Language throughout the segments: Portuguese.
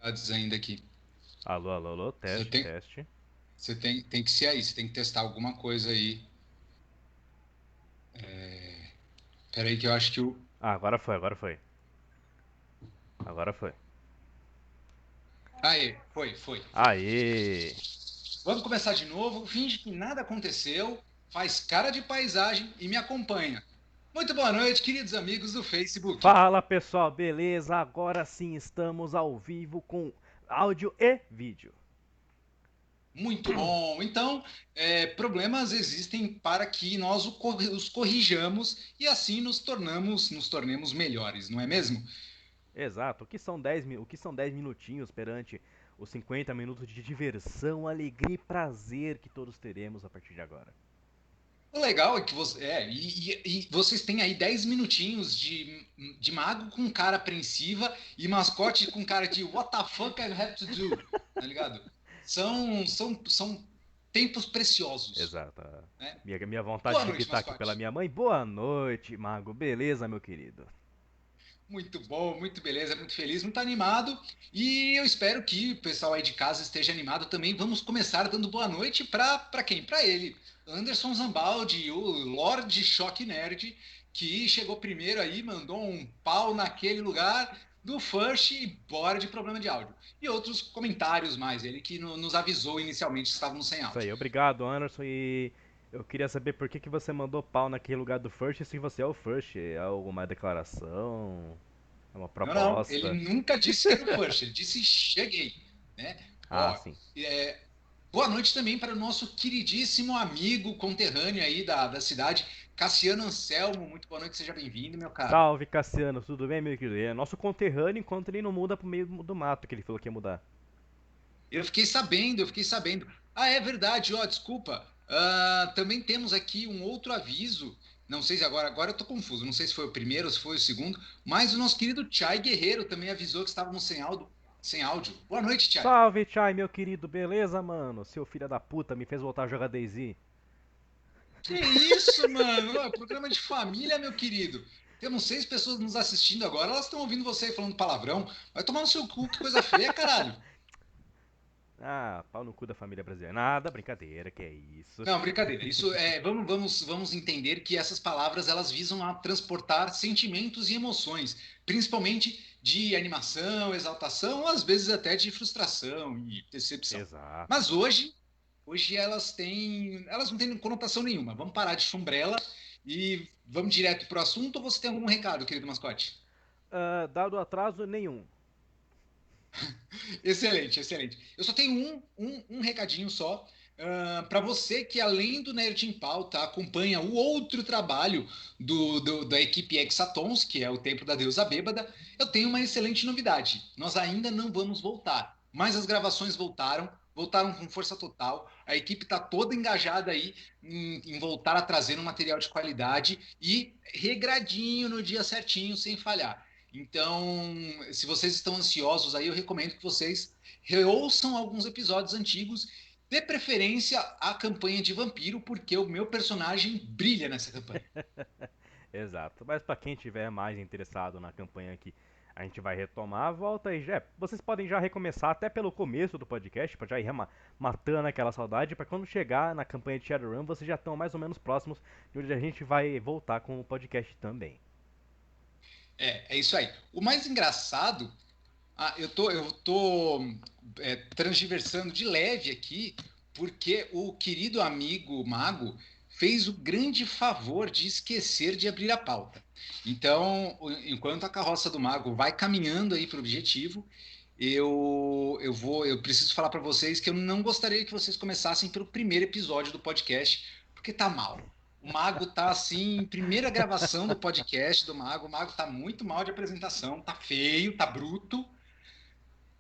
Dados ainda aqui. Alô, alô, alô, Você teste, tem, teste. você tem que ser aí, você tem que testar alguma coisa aí. Peraí que eu acho que o. Ah, agora foi, agora foi. Agora foi. Aê, foi. Aê! Vamos começar de novo. Finge que nada aconteceu, faz cara de paisagem e me acompanha. Muito boa noite, queridos amigos do Facebook. Fala pessoal, beleza? Agora sim estamos ao vivo com áudio e vídeo. Muito bom. Então, problemas existem para que nós os corrijamos e assim nos tornemos melhores, não é mesmo? Exato, o que são 10 minutinhos perante os 50 minutos de diversão, alegria e prazer que todos teremos a partir de agora? O legal é que e vocês têm aí 10 minutinhos de mago com cara apreensiva e mascote com cara de what the fuck I have to do, tá ligado? São tempos preciosos, Exato. né? Minha vontade Boa de noite, gritar aqui pela mascote. minha mãe. Boa noite, Mago. Beleza, meu querido? Muito bom, muito beleza, muito feliz, muito animado. E eu espero que o pessoal aí de casa esteja animado também. Vamos começar dando boa noite para quem? Para ele, Anderson Zambaldi, o Lorde Choque Nerd, que chegou primeiro aí, mandou um pau naquele lugar do First e bora de problema de áudio. E outros comentários mais, ele que nos avisou inicialmente que estávamos sem Isso áudio. aí, obrigado, Anderson. E eu queria saber por que você mandou pau naquele lugar do First se você é o First. É alguma declaração? É uma Não, não, ele proposta? nunca disse que era o First, ele disse cheguei, né? Ah, Ó, sim. boa noite também para o nosso queridíssimo amigo conterrâneo aí da cidade, Cassiano Anselmo. Muito boa noite, seja bem-vindo, meu caro. Salve, Cassiano. Tudo bem, meu querido? É nosso conterrâneo enquanto ele não muda pro meio do mato, que ele falou que ia mudar. Eu fiquei sabendo. Ah, é verdade, ó, desculpa. Também temos aqui um outro aviso. Não sei se agora eu tô confuso. Não sei se foi o primeiro ou se foi o segundo, mas o nosso querido Chay Guerreiro também avisou que estávamos sem áudio. Sem áudio. Boa noite, Chay. Salve, Chai, meu querido. Beleza, mano? Seu filho da puta me fez voltar a jogar DayZ. Que isso, mano? Ó, programa de família, meu querido. Temos 6 pessoas nos assistindo agora, elas estão ouvindo você aí falando palavrão. Vai tomar no seu cu, que coisa feia, caralho. Ah, pau no cu da família brasileira. Nada, brincadeira, que é isso. Não, brincadeira. Isso é, vamos entender que essas palavras elas visam a transportar sentimentos e emoções, principalmente de animação, exaltação, ou às vezes até de frustração e decepção. Exato. Mas hoje elas não têm conotação nenhuma. Vamos parar de chumbrela e vamos direto pro assunto. Ou você tem algum recado, querido mascote? Dado atraso, nenhum. Excelente, excelente. Eu só tenho um recadinho só. Para você que, além do Nerd em Pauta, acompanha o outro trabalho da equipe Hexatons, que é o Templo da Deusa Bêbada, eu tenho uma excelente novidade. Nós ainda não vamos voltar, mas as gravações voltaram com força total. A equipe está toda engajada aí em voltar a trazer um material de qualidade e regradinho no dia certinho, sem falhar. Então, se vocês estão ansiosos aí, eu recomendo que vocês reouçam alguns episódios antigos, de preferência a campanha de vampiro, porque o meu personagem brilha nessa campanha. Exato. Mas pra quem tiver mais interessado na campanha que a gente vai retomar, volta aí já. Vocês podem já recomeçar até pelo começo do podcast, pra já ir matando aquela saudade, pra quando chegar na campanha de Shadowrun, vocês já estão mais ou menos próximos de onde a gente vai voltar com o podcast também. É isso aí. O mais engraçado, eu tô transversando de leve aqui, porque o querido amigo Mago fez o grande favor de esquecer de abrir a pauta. Então, enquanto a carroça do Mago vai caminhando aí para o objetivo, eu preciso falar para vocês que eu não gostaria que vocês começassem pelo primeiro episódio do podcast, porque tá mal. O Mago tá assim, primeira gravação do podcast do Mago, o Mago tá muito mal de apresentação, tá feio, tá bruto,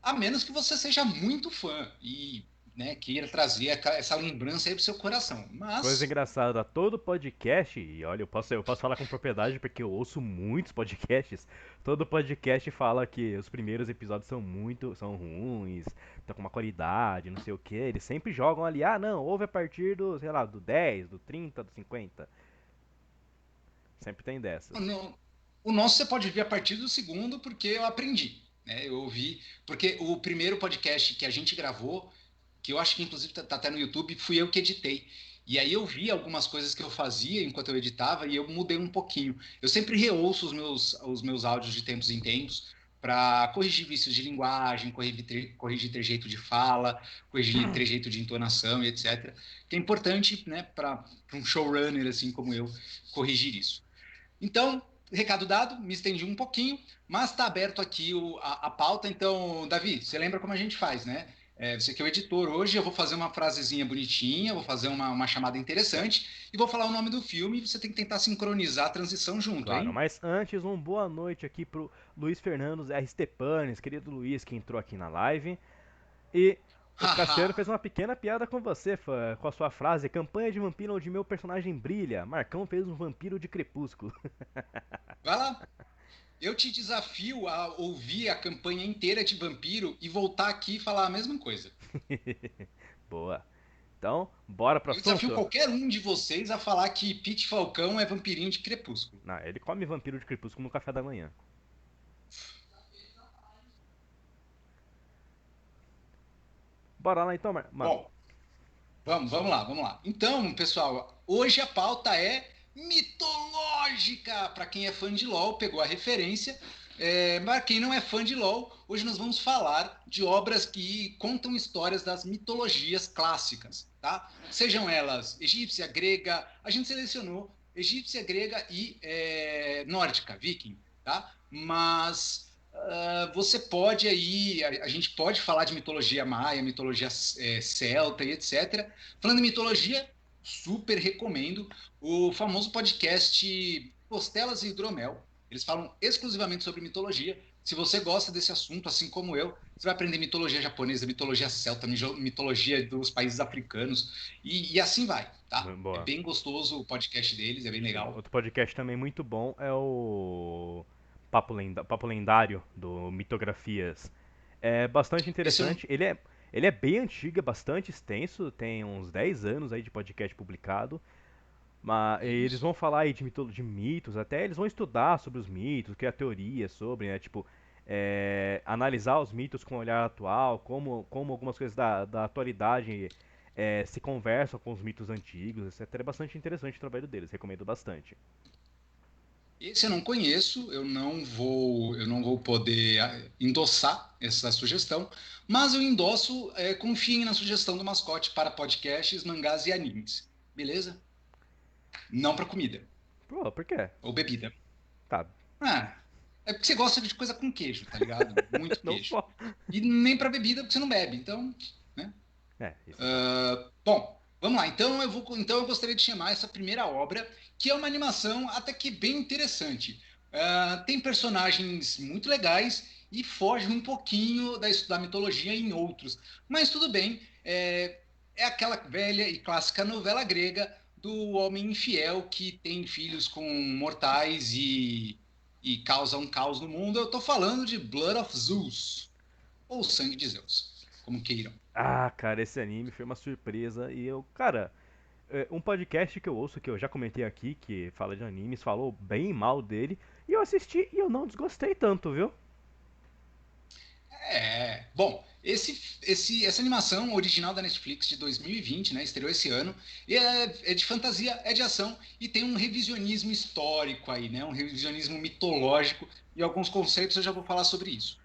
a menos que você seja muito fã e, né, queira trazer essa lembrança aí pro seu coração. Coisa Mas engraçada, todo podcast, e olha, eu posso falar com propriedade porque eu ouço muitos podcasts. Todo podcast fala que os primeiros episódios são ruins, tá com uma qualidade, não sei o que. Eles sempre jogam ali, ah, não, ouve a partir do, sei lá, do 10, do 30, do 50. Sempre tem dessas. o nosso você pode ver a partir do segundo, porque eu aprendi. né? Eu ouvi, porque o primeiro podcast que a gente gravou, que eu acho que inclusive tá até no YouTube, fui eu que editei. E aí eu vi algumas coisas que eu fazia enquanto eu editava e eu mudei um pouquinho. Eu sempre reouço os meus áudios de tempos em tempos para corrigir vícios de linguagem, corrigir trejeito de fala, corrigir trejeito de entonação e etc. Que é importante, né, para um showrunner assim como eu corrigir isso. Então, recado dado, me estendi um pouquinho, mas está aberto aqui a pauta. Então, Davi, você lembra como a gente faz, né? Você que é o editor hoje, eu vou fazer uma frasezinha bonitinha, vou fazer uma chamada interessante e vou falar o nome do filme e você tem que tentar sincronizar a transição junto, Claro, hein? mas antes, boa noite aqui pro Luiz Fernando R. Stepanes, querido Luiz, que entrou aqui na live. E o Cassiano Haha, fez uma pequena piada com você, fã, com a sua frase: campanha de vampiro onde meu personagem brilha. Marcão fez um vampiro de crepúsculo. vai lá. Eu te desafio a ouvir a campanha inteira de Vampiro e voltar aqui e falar a mesma coisa. Boa. Então, bora pro Eu desafio assunto? qualquer um de vocês a falar que Pete Falcão é vampirinho de Crepúsculo. Não, ele come vampiro de crepúsculo no café da manhã. Bora lá então, mano. Bom, vamos lá. Então, pessoal, hoje a pauta é mitológica. Para quem é fã de LoL, pegou a referência. Para quem não é fã de LoL, hoje nós vamos falar de obras que contam histórias das mitologias clássicas, tá? Sejam elas egípcia, grega, a gente selecionou egípcia, grega e nórdica, viking, tá? Mas você pode aí, a gente pode falar de mitologia maia, mitologia celta e etc. Falando em mitologia, super recomendo o famoso podcast Costelas e Hidromel. Eles falam exclusivamente sobre mitologia. Se você gosta desse assunto, assim como eu, você vai aprender mitologia japonesa, mitologia celta, mitologia dos países africanos e assim vai, tá? É Boa. bem gostoso o podcast deles, é bem Sim, legal. outro podcast também muito bom é o Papo Lendário do Mitografias. É bastante Esse eu não. interessante. Ele é bem antigo, é bastante extenso, tem uns 10 anos aí de podcast publicado. Mas eles Isso. vão falar aí de mitos, até eles vão estudar sobre os mitos, criar teorias sobre, né? Tipo, analisar os mitos com um olhar atual, como algumas coisas da atualidade se conversam com os mitos antigos, etc. É bastante interessante o trabalho deles, recomendo bastante. Esse eu não conheço, eu não vou poder endossar essa sugestão, mas eu endosso, confiem na sugestão do mascote para podcasts, mangás e animes, beleza? Não para comida Pô, por quê? ou bebida. Tá, Ah, é porque você gosta de coisa com queijo, tá ligado? Muito não queijo. só. E nem para bebida porque você não bebe, então, né? Isso é verdade. Bom, vamos lá. Então eu gostaria de chamar essa primeira obra, que é uma animação até que bem interessante. Tem personagens muito legais e foge um pouquinho da mitologia em outros. Mas tudo bem, é aquela velha e clássica novela grega do homem infiel que tem filhos com mortais e causa um caos no mundo. Eu estou falando de Blood of Zeus, ou Sangue de Zeus, como queiram. Ah, cara, esse anime foi uma surpresa e cara, um podcast que eu ouço, que eu já comentei aqui, que fala de animes, falou bem mal dele, e eu assisti e eu não desgostei tanto, viu? Bom, essa animação original da Netflix de 2020, né, estreou esse ano, e é de fantasia, é de ação e tem um revisionismo histórico aí, né, um revisionismo mitológico e alguns conceitos eu já vou falar sobre isso.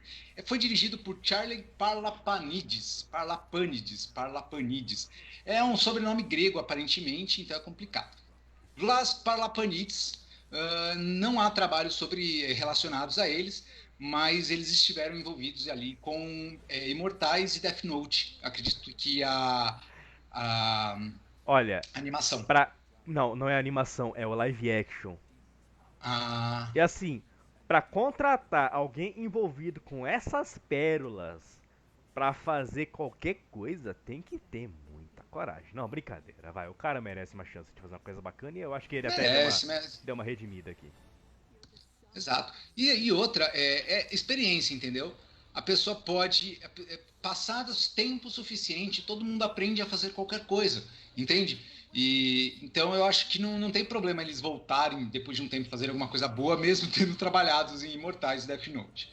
Foi dirigido por Charlie Parlapanides. É um sobrenome grego aparentemente, então é complicado. Vlas Parlapanides, não há trabalhos relacionados a eles, mas eles estiveram envolvidos ali com Imortais e Death Note. Acredito que a Olha, animação. pra. Não, não é animação, é o live action. A, E assim, pra contratar alguém envolvido com essas pérolas pra fazer qualquer coisa, tem que ter muita coragem. Não, brincadeira, vai. O cara merece uma chance de fazer uma coisa bacana e eu acho que ele até merece. deu uma redimida aqui. Exato. E outra, experiência, entendeu? A pessoa pode, passados tempo suficiente, todo mundo aprende a fazer qualquer coisa, entende? E então eu acho que não tem problema eles voltarem depois de um tempo fazer alguma coisa boa, mesmo tendo trabalhado em Imortais e Death Note.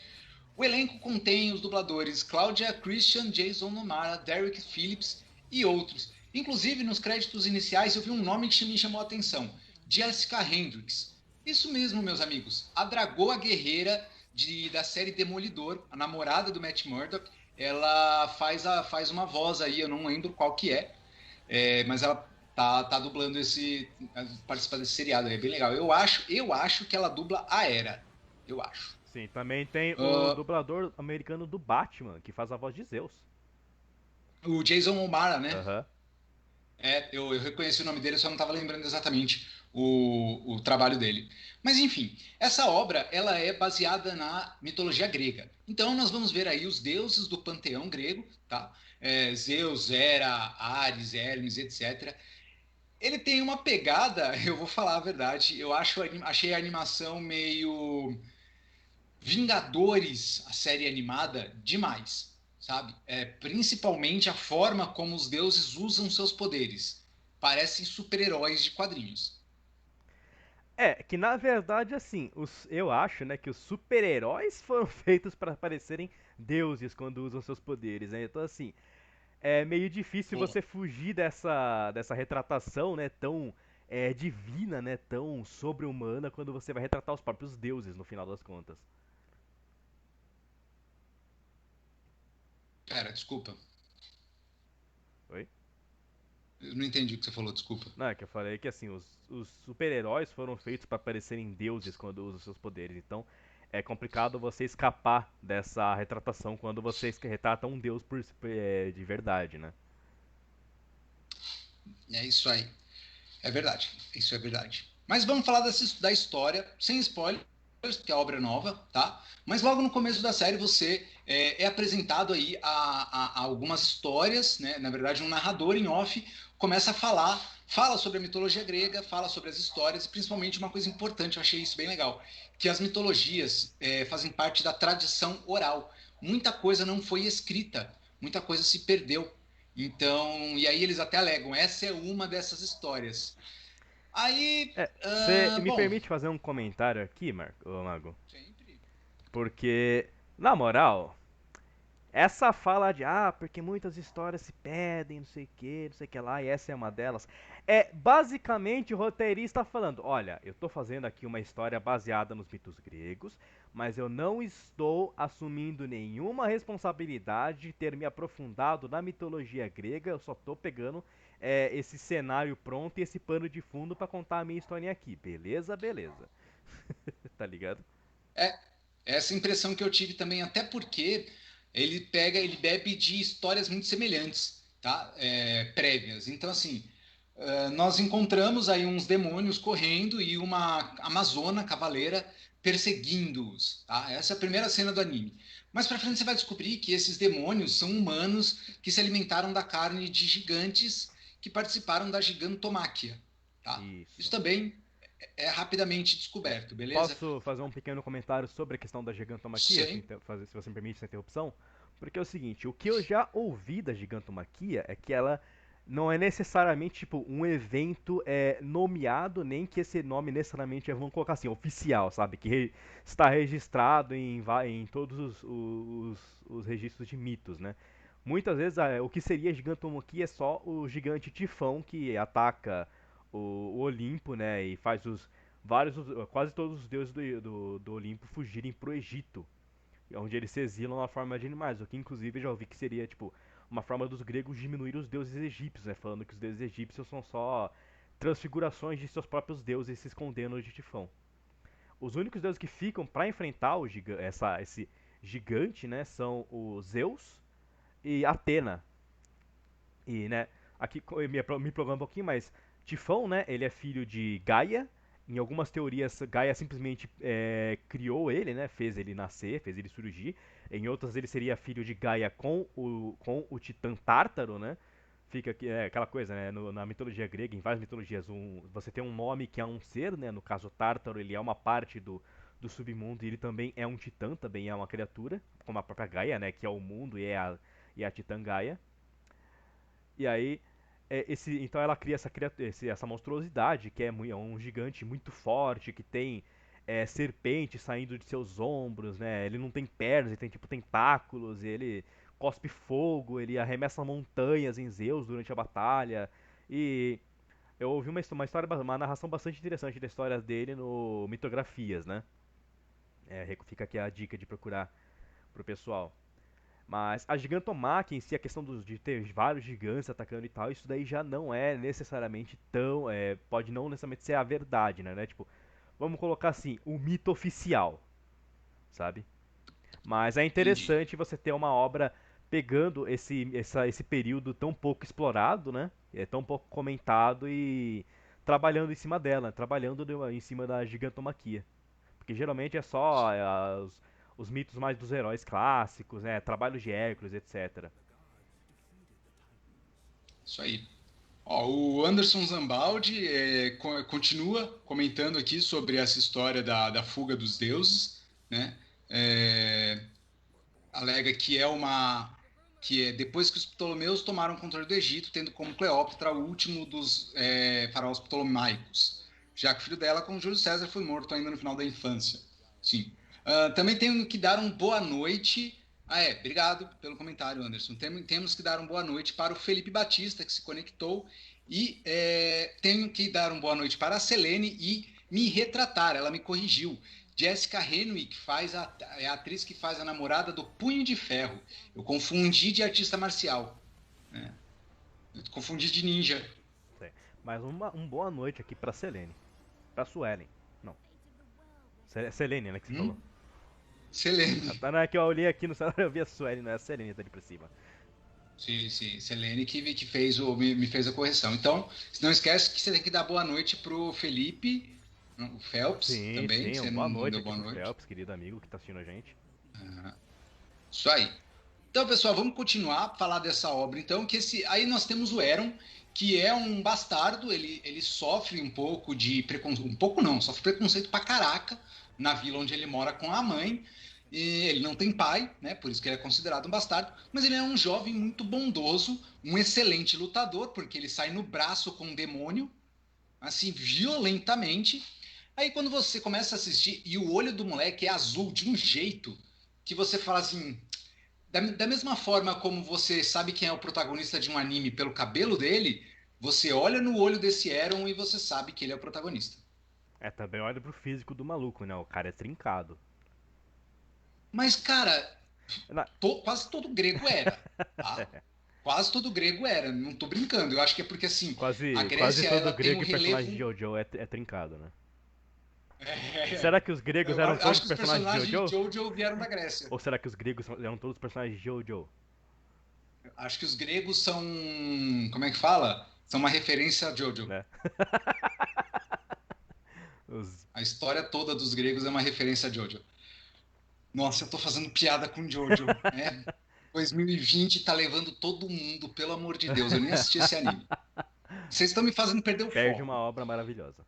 O elenco contém os dubladores Claudia Christian, Jason Momoa, Derek Phillips e outros. Inclusive, nos créditos iniciais eu vi um nome que me chamou a atenção: Jessica Hendricks. Isso mesmo, meus amigos. A Dragoa Guerreira da série Demolidor, a namorada do Matt Murdock, ela faz uma voz aí, eu não lembro qual que mas ela tá dublando participando desse seriado, é bem legal. Eu acho que ela dubla a Era. Eu acho. Sim, também tem o Uh, dublador americano do Batman, que faz a voz de Zeus. o Jason O'Mara, né? Aham. Eu reconheci o nome dele, só não estava lembrando exatamente o trabalho dele. Mas enfim, essa obra ela é baseada na mitologia grega. Então nós vamos ver aí os deuses do panteão grego, tá? Zeus, Hera, Ares, Hermes, etc. Ele tem uma pegada, eu vou falar a verdade, achei a animação meio Vingadores, a série animada, demais, sabe? Principalmente a forma como os deuses usam seus poderes. Parecem super-heróis de quadrinhos. É, que na verdade, assim, eu acho, né, que os super-heróis foram feitos para parecerem deuses quando usam seus poderes, né? Então, assim, é meio difícil Pô, você fugir dessa retratação, né, tão divina, né, tão sobre-humana, quando você vai retratar os próprios deuses, no final das contas. pera, desculpa. Oi? Eu não entendi o que você falou, desculpa. Não, é que eu falei que, assim, os super-heróis foram feitos para parecerem deuses quando usam seus poderes, então é complicado você escapar dessa retratação quando você retrata um deus de verdade, né? É isso aí. É verdade. Isso é verdade. Mas vamos falar da história, sem spoilers, porque a obra é nova, tá? Mas logo no começo da série você é apresentado aí a algumas histórias, né? Na verdade, um narrador em off começa a fala sobre a mitologia grega, fala sobre as histórias, e principalmente uma coisa importante, eu achei isso bem legal, que as mitologias fazem parte da tradição oral. Muita coisa não foi escrita, muita coisa se perdeu. Então, e aí eles até alegam, essa é uma dessas histórias. Aí, Você me bom, permite fazer um comentário aqui, Mago? sempre. Porque, na moral, essa fala de, porque muitas histórias se perdem, não sei que lá, e essa é uma delas, é basicamente o roteirista falando: olha, eu tô fazendo aqui uma história baseada nos mitos gregos, mas eu não estou assumindo nenhuma responsabilidade de ter me aprofundado na mitologia grega, eu só tô pegando esse cenário pronto e esse pano de fundo pra contar a minha historinha aqui, beleza? Beleza. Tá ligado? É essa impressão que eu tive também, até porque ele bebe de histórias muito semelhantes, tá? Prévias. Então, assim, nós encontramos aí uns demônios correndo e uma amazona cavaleira perseguindo-os, tá? Essa é a primeira cena do anime. Mais pra frente você vai descobrir que esses demônios são humanos que se alimentaram da carne de gigantes que participaram da gigantomáquia, tá? Isso Isso. também é rapidamente descoberto, beleza? Posso fazer um pequeno comentário sobre a questão da gigantomaquia, Sem. se você me permite essa interrupção? Porque é o seguinte, o que eu já ouvi da gigantomaquia é que ela não é necessariamente tipo um evento nomeado, nem que esse nome necessariamente vamos colocar assim, oficial, sabe? Que está registrado em todos os registros de mitos, né? Muitas vezes o que seria gigantomaquia é só o gigante Tifão que ataca o Olimpo, né? E faz quase todos os deuses do Olimpo fugirem pro Egito, onde eles se exilam na forma de animais, o que inclusive eu já ouvi que seria tipo uma forma dos gregos diminuir os deuses egípcios, né, falando que os deuses egípcios são só transfigurações de seus próprios deuses se escondendo de Tifão. Os únicos deuses que ficam para enfrentar esse gigante, né, são o Zeus e Atena. E, né, aqui eu me prolongando um pouquinho, mas Tifão, né, ele é filho de Gaia. Em algumas teorias, Gaia simplesmente criou ele, né, fez ele nascer, fez ele surgir. Em outras, ele seria filho de Gaia com o Titã Tártaro, né. Fica aquela coisa, né, na mitologia grega, em várias mitologias, você tem um nome que é um ser, né, no caso Tártaro, ele é uma parte do submundo e ele também é um titã, também é uma criatura, como a própria Gaia, né, que é o mundo e a Titã Gaia. E aí, então ela cria essa monstruosidade, que é um gigante muito forte, que tem serpentes saindo de seus ombros, né? Ele não tem pernas, ele tem tipo tentáculos, e ele cospe fogo, ele arremessa montanhas em Zeus durante a batalha. E eu ouvi uma história, uma narração bastante interessante da história dele no Mitografias, né? Fica aqui a dica de procurar pro pessoal. Mas a gigantomáquia em si, a questão de ter vários gigantes atacando e tal, isso daí já não é necessariamente tão. Pode não necessariamente ser a verdade, né? Tipo, vamos colocar assim, o mito oficial, sabe? Mas é Entendi. interessante você ter uma obra pegando esse período tão pouco explorado, né? É tão pouco comentado e trabalhando em cima dela, trabalhando em cima da gigantomaquia. Porque geralmente é só os mitos mais dos heróis clássicos, né? Trabalhos de Hércules, etc. Isso aí. Ó, o Anderson Zambaldi continua comentando aqui sobre essa história da fuga dos deuses, né? É, alega que é depois que os Ptolomeus tomaram o controle do Egito, tendo como Cleópatra o último dos faraós ptolomaicos, já que o filho dela, com Júlio César, foi morto ainda no final da infância. Sim. Também tenho que dar um boa noite. Obrigado pelo comentário, Anderson. Temos que dar um boa noite para o Felipe Batista, que se conectou, e tenho que dar um boa noite para a Selene e me retratar. Ela me corrigiu. Jessica Henwick é a atriz que faz a namorada do Punho de Ferro. Eu confundi de artista marcial. Né? Eu confundi de ninja. Mas um boa noite aqui pra Selene. Pra Suelen. Não. Selene, né, que você falou. Selene. Tá, não, que eu olhei aqui no celular eu vi a Suelen, não é a Selene, tá ali pra cima. Sim, sim. Selene que me fez a correção. Então, não esquece que você tem que dar boa noite pro Felipe, o Phelps Sim, também, que sim, você boa não noite deu aqui boa pro noite. Phelps, querido amigo que tá assistindo a gente. Isso aí. Então, pessoal, vamos continuar a falar dessa obra. Então, aí nós temos o Eron, que é um bastardo. Ele sofre um pouco de preconceito, um pouco não, sofre preconceito pra caraca na vila onde ele mora com a mãe. E ele não tem pai, né? Por isso que ele é considerado um bastardo. Mas ele é um jovem muito bondoso, um excelente lutador, porque ele sai no braço com um demônio, assim, violentamente. Aí quando você começa a assistir e o olho do moleque é azul de um jeito que você fala assim, da mesma forma como você sabe quem é o protagonista de um anime pelo cabelo dele, você olha no olho desse Eren e você sabe que ele é o protagonista. Também olha pro físico do maluco, né? O cara é trincado. Mas, cara, Na- quase todo grego era, tá? Quase todo grego era, não tô brincando. Eu acho que é porque, assim, a quase Grécia, todo ela tem um grego e relevo... personagem de JoJo é trincado, né? Será É, que os gregos eu eram acho todos que os personagens de personagens de JoJo? Jojo vieram da Grécia. Ou será que os gregos eram todos personagens de JoJo? Acho que os gregos são... Como é que fala? São uma referência a Jojo. Né? Os... A história toda dos gregos é uma referência a Jojo. Nossa, eu tô fazendo piada com Jojo. 2020 tá levando todo mundo, pelo amor de Deus. Eu nem assisti esse anime. Vocês estão me fazendo perder o Perde uma foco. obra maravilhosa.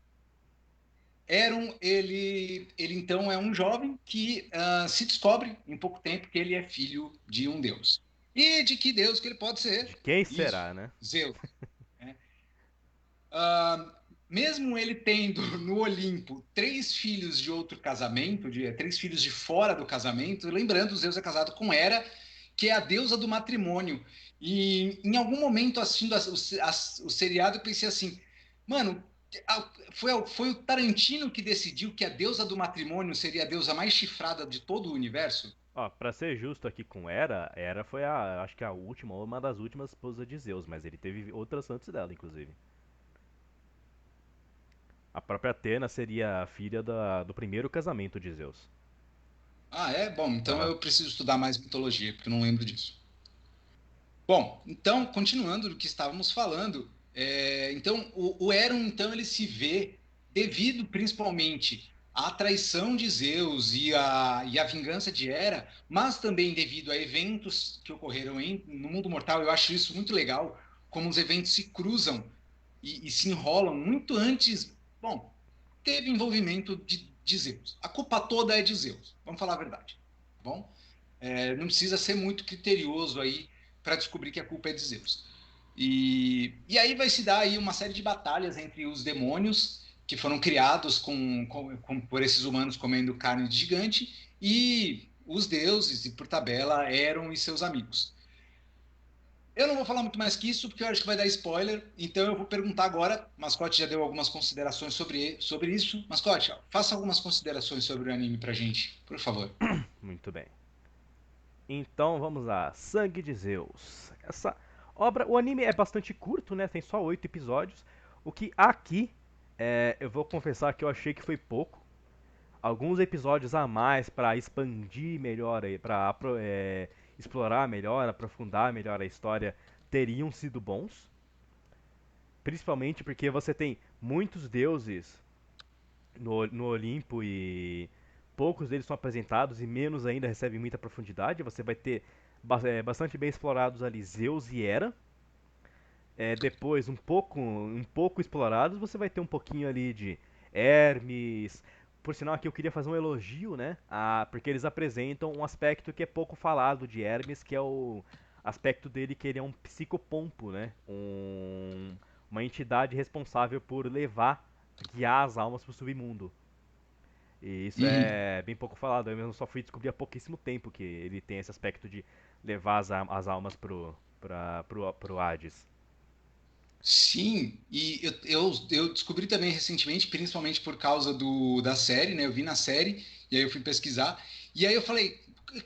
Ele então é um jovem que se descobre em pouco tempo que ele é filho de um deus. E de que deus que ele pode De ser? quem Isso, será, né? Zeus. Né? Ah, mesmo ele tendo no Olimpo três filhos de outro casamento, três filhos de fora do casamento, lembrando, Zeus é casado com Hera, que é a deusa do matrimônio. E em algum momento, assistindo o seriado, eu pensei assim, mano, foi o Tarantino que decidiu que a deusa do matrimônio seria a deusa mais chifrada de todo o universo? Ó, pra ser justo aqui com Hera foi acho que a última, ou uma das últimas esposas de Zeus, mas ele teve outras antes dela, inclusive. A própria Atena seria a filha do primeiro casamento de Zeus. Ah, é? Bom, então Aham. eu preciso estudar mais mitologia, porque eu não lembro disso. Bom, então, continuando do que estávamos falando, então o Eron, então, ele se vê, devido principalmente à traição de Zeus e a vingança de Hera, mas também devido a eventos que ocorreram no mundo mortal. Eu acho isso muito legal, como os eventos se cruzam e se enrolam muito antes. Bom, teve envolvimento de Zeus. A culpa toda é de Zeus, vamos falar a verdade, tá bom? Não precisa ser muito criterioso aí para descobrir que a culpa é de Zeus. E aí vai se dar aí uma série de batalhas entre os demônios que foram criados por esses humanos comendo carne de gigante, e os deuses, e por tabela, Eron e seus amigos. Eu não vou falar muito mais que isso, porque eu acho que vai dar spoiler, então eu vou perguntar agora. Mascote já deu algumas considerações sobre isso. Mascote, faça algumas considerações sobre o anime pra gente, por favor. Muito bem. Então vamos lá, Sangue de Zeus. Essa obra, o anime é bastante curto, né? Tem só 8 episódios. O que aqui, eu vou confessar que eu achei que foi pouco. Alguns episódios a mais para expandir melhor, para explorar melhor, aprofundar melhor a história, teriam sido bons. Principalmente porque você tem muitos deuses no Olimpo e poucos deles são apresentados e menos ainda recebem muita profundidade. Você vai ter bastante bem explorados ali Zeus e Hera. Depois, um pouco explorados, você vai ter um pouquinho ali de Hermes. Por sinal, aqui eu queria fazer um elogio, né? Porque eles apresentam um aspecto que é pouco falado de Hermes, que é o aspecto dele que ele é um psicopompo, né? Uma entidade responsável por guiar as almas para o submundo. E isso Uhum. é bem pouco falado. Eu mesmo só fui descobrir há pouquíssimo tempo que ele tem esse aspecto de levar as almas pro Hades. Sim, e eu descobri também recentemente, principalmente por causa da série, né? Eu vi na série, e aí eu fui pesquisar, e aí eu falei,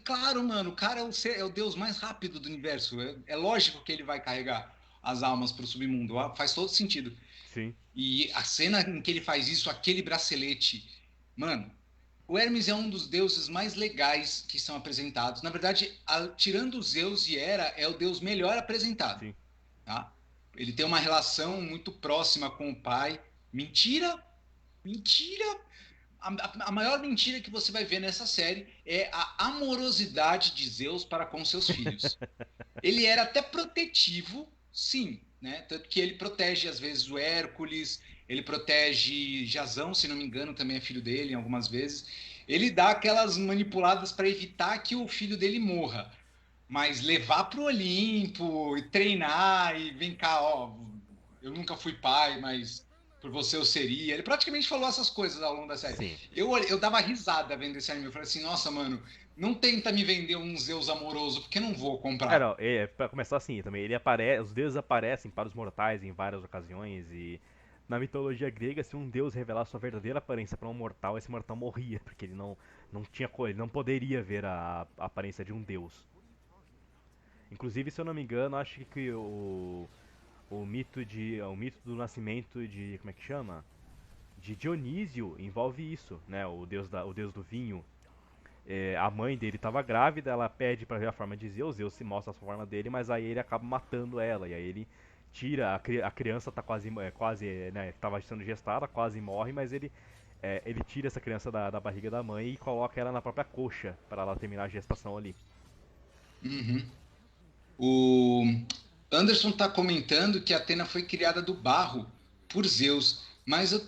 claro, mano, o cara é o deus mais rápido do universo. É lógico que ele vai carregar as almas para o submundo. Faz todo sentido. Sim, E a cena em que ele faz isso, aquele bracelete, mano, o Hermes é um dos deuses mais legais que são apresentados. Na verdade, tirando Zeus e Hera, é o deus melhor apresentado, sim. tá? Ele tem uma relação muito próxima com o pai. Mentira, mentira. A maior mentira que você vai ver nessa série é a amorosidade de Zeus para com seus filhos. Ele era até protetivo, sim, né? Tanto que ele protege às vezes o Hércules, ele protege Jasão, se não me engano, também é filho dele, algumas vezes. Ele dá aquelas manipuladas para evitar que o filho dele morra, mas levar para o Olimpo e treinar e vem cá, ó, eu nunca fui pai, mas por você eu seria. Ele praticamente falou essas coisas ao longo da série. Sim. Eu dava risada vendo esse anime. Eu falei assim, nossa, mano, não tenta me vender um Zeus amoroso, porque eu não vou comprar. Não, pra começar assim também, os deuses aparecem para os mortais em várias ocasiões e na mitologia grega, se um deus revelar sua verdadeira aparência para um mortal, esse mortal morria, porque ele não poderia ver a aparência de um deus. Inclusive, se eu não me engano, acho que o mito do nascimento de, como é que chama? De Dionísio envolve isso, né? O deus do vinho. A mãe dele estava grávida, ela pede para ver a forma de Zeus, Zeus se mostra a forma dele, mas aí ele acaba matando ela, e aí ele tira, a criança tá quase, né, estava sendo gestada, quase morre, mas ele tira essa criança da barriga da mãe e coloca ela na própria coxa, para ela terminar a gestação ali. Uhum. O Anderson está comentando que Atena foi criada do barro por Zeus, mas eu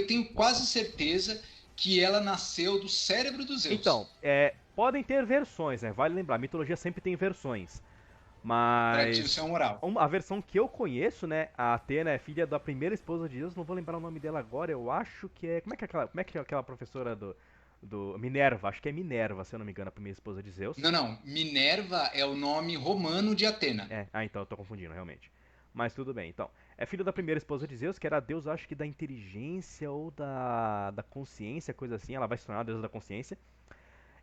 tenho quase certeza que ela nasceu do cérebro dos Então, Zeus. podem ter versões, né? Vale lembrar, a mitologia sempre tem versões. Tradição Mas oral. a versão que eu conheço, né? A Atena é filha da primeira esposa de Zeus, não vou lembrar o nome dela agora, eu acho que é. Como é que é aquela professora do Minerva? Acho que é Minerva, se eu não me engano, a primeira esposa de Zeus. Não, não. Minerva é o nome romano de Atena. Então eu tô confundindo, realmente. Mas tudo bem, então. É filho da primeira esposa de Zeus, que era a deusa, acho que da inteligência ou da consciência, coisa assim. Ela vai se tornar a deusa da consciência.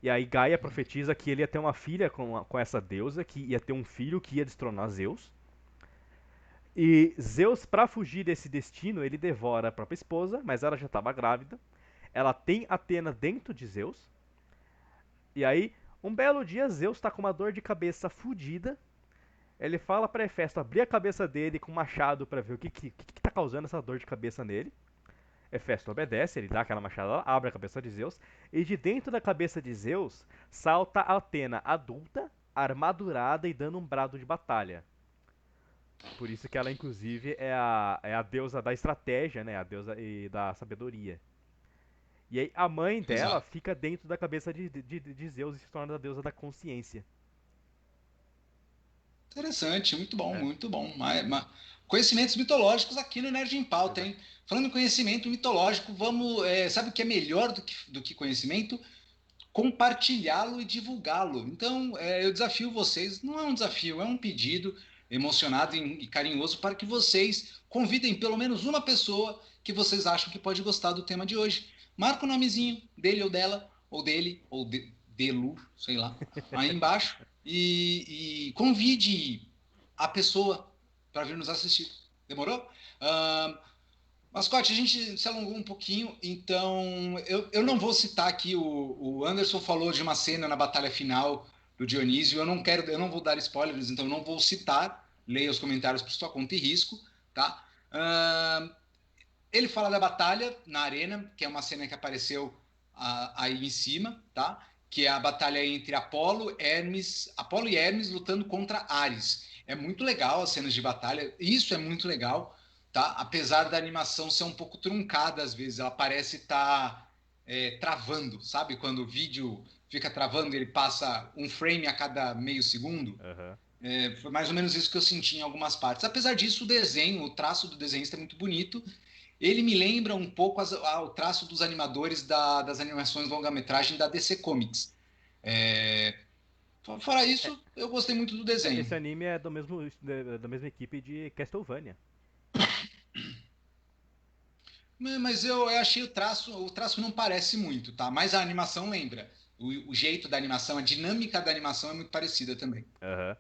E aí Gaia profetiza que ele ia ter uma filha com essa deusa, que ia ter um filho que ia destronar Zeus. E Zeus, para fugir desse destino, ele devora a própria esposa, mas ela já estava grávida. Ela tem Atena dentro de Zeus. E aí, um belo dia, Zeus está com uma dor de cabeça fodida. Ele fala para Hefesto abrir a cabeça dele com um machado para ver o que tá causando essa dor de cabeça nele. Hefesto obedece, ele dá aquela machada, abre a cabeça de Zeus. E de dentro da cabeça de Zeus salta Atena adulta, armadurada e dando um brado de batalha. Por isso que ela, inclusive, é a deusa da estratégia, né? A deusa da sabedoria. E aí a mãe dela Exato. fica dentro da cabeça de Zeus e se torna a deusa da consciência. Interessante, muito bom, É, muito bom. Conhecimentos mitológicos aqui no Nerd em Pauta, exato. hein? Falando em conhecimento mitológico, vamos. Sabe o que é melhor do que conhecimento? Compartilhá-lo e divulgá-lo. Então, eu desafio vocês, não é um desafio, é um pedido emocionado e carinhoso para que vocês convidem pelo menos uma pessoa que vocês acham que pode gostar do tema de hoje. Marca o nomezinho dele ou dela, ou dele, ou delu, sei lá, aí embaixo, e convide a pessoa para vir nos assistir. Demorou? Mascote, a gente se alongou um pouquinho, então eu não vou citar aqui. O Anderson falou de uma cena na batalha final do Dionísio. Eu não vou dar spoilers, então eu não vou citar. Leia os comentários por sua conta e risco, tá? Ele fala da batalha na arena, que é uma cena que apareceu aí em cima, tá? Que é a batalha entre Apolo e Hermes lutando contra Ares. É muito legal as cenas de batalha, isso é muito legal, tá? Apesar da animação ser um pouco truncada às vezes, ela parece estar travando, sabe? Quando o vídeo fica travando, ele passa um frame a cada meio segundo. Aham. Foi mais ou menos isso que eu senti em algumas partes. Apesar disso, o traço do desenhista é muito bonito. Ele me lembra um pouco o traço dos animadores das animações longa-metragem da DC Comics. É, Fora É, isso, eu gostei muito do desenho. esse anime é da mesma equipe de Castlevania. Mas eu achei o traço não parece muito, tá? Mas a animação lembra. O jeito da animação, a dinâmica da animação é muito parecida também. Aham.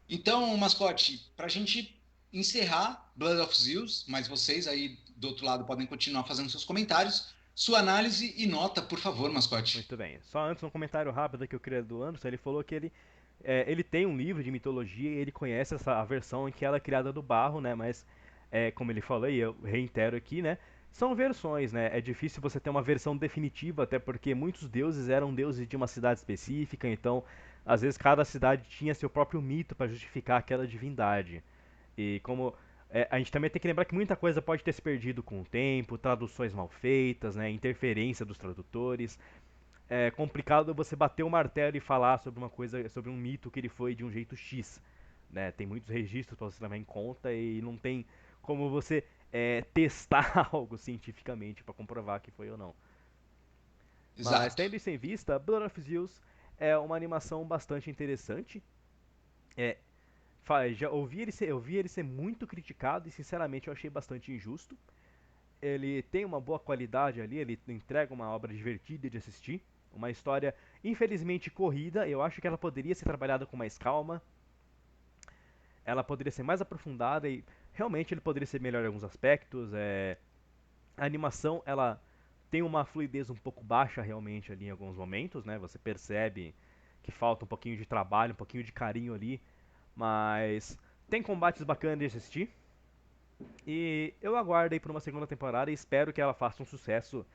Então, mascote, para a gente encerrar Blood of Zeus, mas vocês aí do outro lado podem continuar fazendo seus comentários, sua análise e nota, por favor, mascote. Muito bem. Só antes um comentário rápido que eu queria do Anderson, ele falou que ele tem um livro de mitologia e ele conhece a versão em que ela é criada do barro, né? Mas como ele falou e eu reitero aqui, né? São versões, né? É difícil você ter uma versão definitiva, até porque muitos deuses eram deuses de uma cidade específica, então às vezes cada cidade tinha seu próprio mito para justificar aquela divindade. E como a gente também tem que lembrar que muita coisa pode ter se perdido com o tempo, traduções mal feitas, né, interferência dos tradutores. É complicado você bater o martelo e falar sobre uma coisa, sobre um mito que ele foi de um jeito X. Né? Tem muitos registros para você levar em conta e não tem como você testar algo cientificamente para comprovar que foi ou não. Mas Exato. tendo isso em vista, Blood of Zeus é uma animação bastante interessante. É, já eu vi ele ser muito criticado e sinceramente eu achei bastante injusto. Ele tem uma boa qualidade ali, ele entrega uma obra divertida de assistir, uma história infelizmente corrida, eu acho que ela poderia ser trabalhada com mais calma, ela poderia ser mais aprofundada e realmente ele poderia ser melhor em alguns aspectos. A animação ela tem uma fluidez um pouco baixa realmente ali em alguns momentos, né? Você percebe que falta um pouquinho de trabalho, um pouquinho de carinho ali, mas tem combates bacanas de assistir. E eu aguardo aí por uma segunda temporada e espero que ela faça um sucesso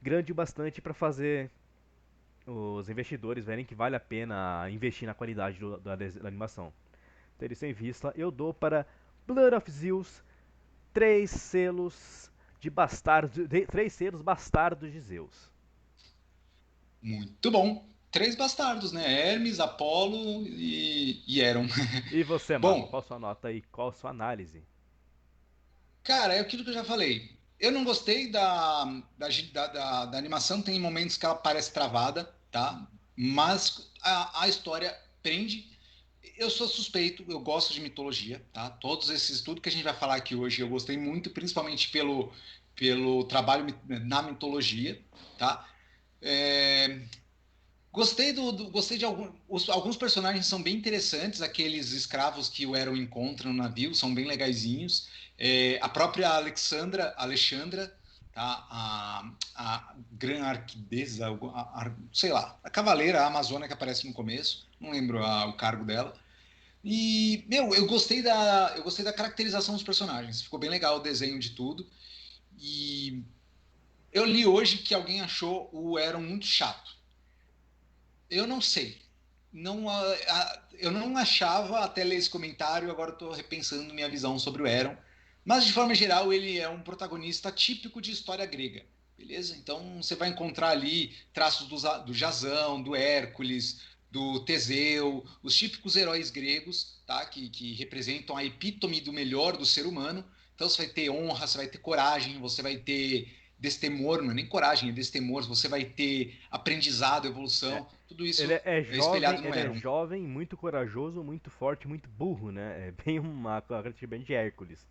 grande o bastante para fazer os investidores verem que vale a pena investir na qualidade da animação. Tendo isso em vista, eu dou para Blood of Zeus 3 selos bastardos de Zeus. Muito bom. Três bastardos, né? Hermes, Apolo e Hera. E você, Marlon, Bom, qual sua nota e qual sua análise? cara, é aquilo que eu já falei. Eu não gostei da animação, tem momentos que ela parece travada, tá? Mas a história prende. Eu sou suspeito, eu gosto de mitologia, tá? Tudo que a gente vai falar aqui hoje, eu gostei muito, principalmente pelo trabalho na mitologia, tá? É, gostei de alguns personagens são bem interessantes, aqueles escravos que o Eren encontra no navio, são bem legaisinhos. A própria Alexandra, tá? A Gran Arquideza, sei lá, a cavaleira, a Amazônia que aparece no começo, não lembro o cargo dela. E, meu, eu gostei da caracterização dos personagens, ficou bem legal o desenho de tudo. E eu li hoje que alguém achou o Eren muito chato. Eu não sei. Não, eu não achava até ler esse comentário, agora estou repensando minha visão sobre o Eron. Mas, de forma geral, ele é um protagonista típico de história grega. Beleza? Então, você vai encontrar ali traços do Jasão, do Hércules, do Teseu, os típicos heróis gregos, tá? Que representam a epítome do melhor do ser humano. Então você vai ter honra, você vai ter coragem, você vai ter destemor, não é nem coragem, é destemor, você vai ter aprendizado, É, evolução, tudo ele isso é é jovem, espelhado no ele é Elrond. jovem, muito corajoso, muito forte, muito burro, né? É bem uma característica bem de Hércules.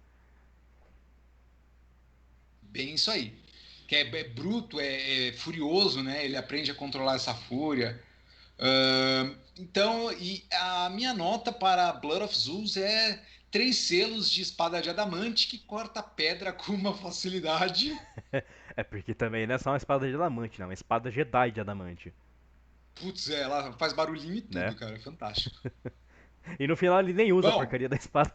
Bem isso aí. Que é bruto, é furioso, né? Ele aprende a controlar essa fúria. Então, e a minha nota para Blood of Zeus é 3 selos de espada de adamante que corta pedra com uma facilidade. É porque também não é só uma espada de adamante, não, é uma espada Jedi de adamante, Putz, ela faz barulhinho e né? tudo, cara. É fantástico. E no final ele nem usa a Bom, porcaria da espada.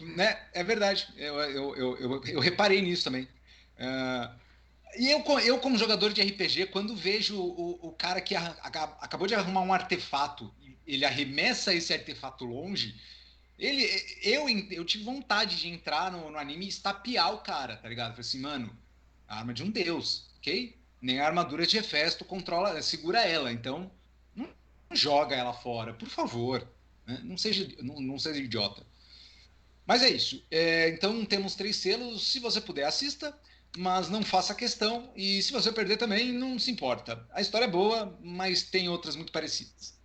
né? É verdade. Eu reparei nisso também. Uh, e eu, como jogador de RPG, quando vejo o cara que acabou de arrumar um artefato, ele arremessa esse artefato longe, ele, eu tive vontade de entrar no anime e estapear o cara, tá ligado? Falei assim, mano, a arma de um deus, ok? Nem a armadura de Hefesto controla, segura ela, então não joga ela fora, por favor. Né? Não seja idiota. Mas é isso. Então temos 3 selos. Se você puder, assista, mas não faça questão. E se você perder também, não se importa. A história é boa, mas tem outras muito parecidas.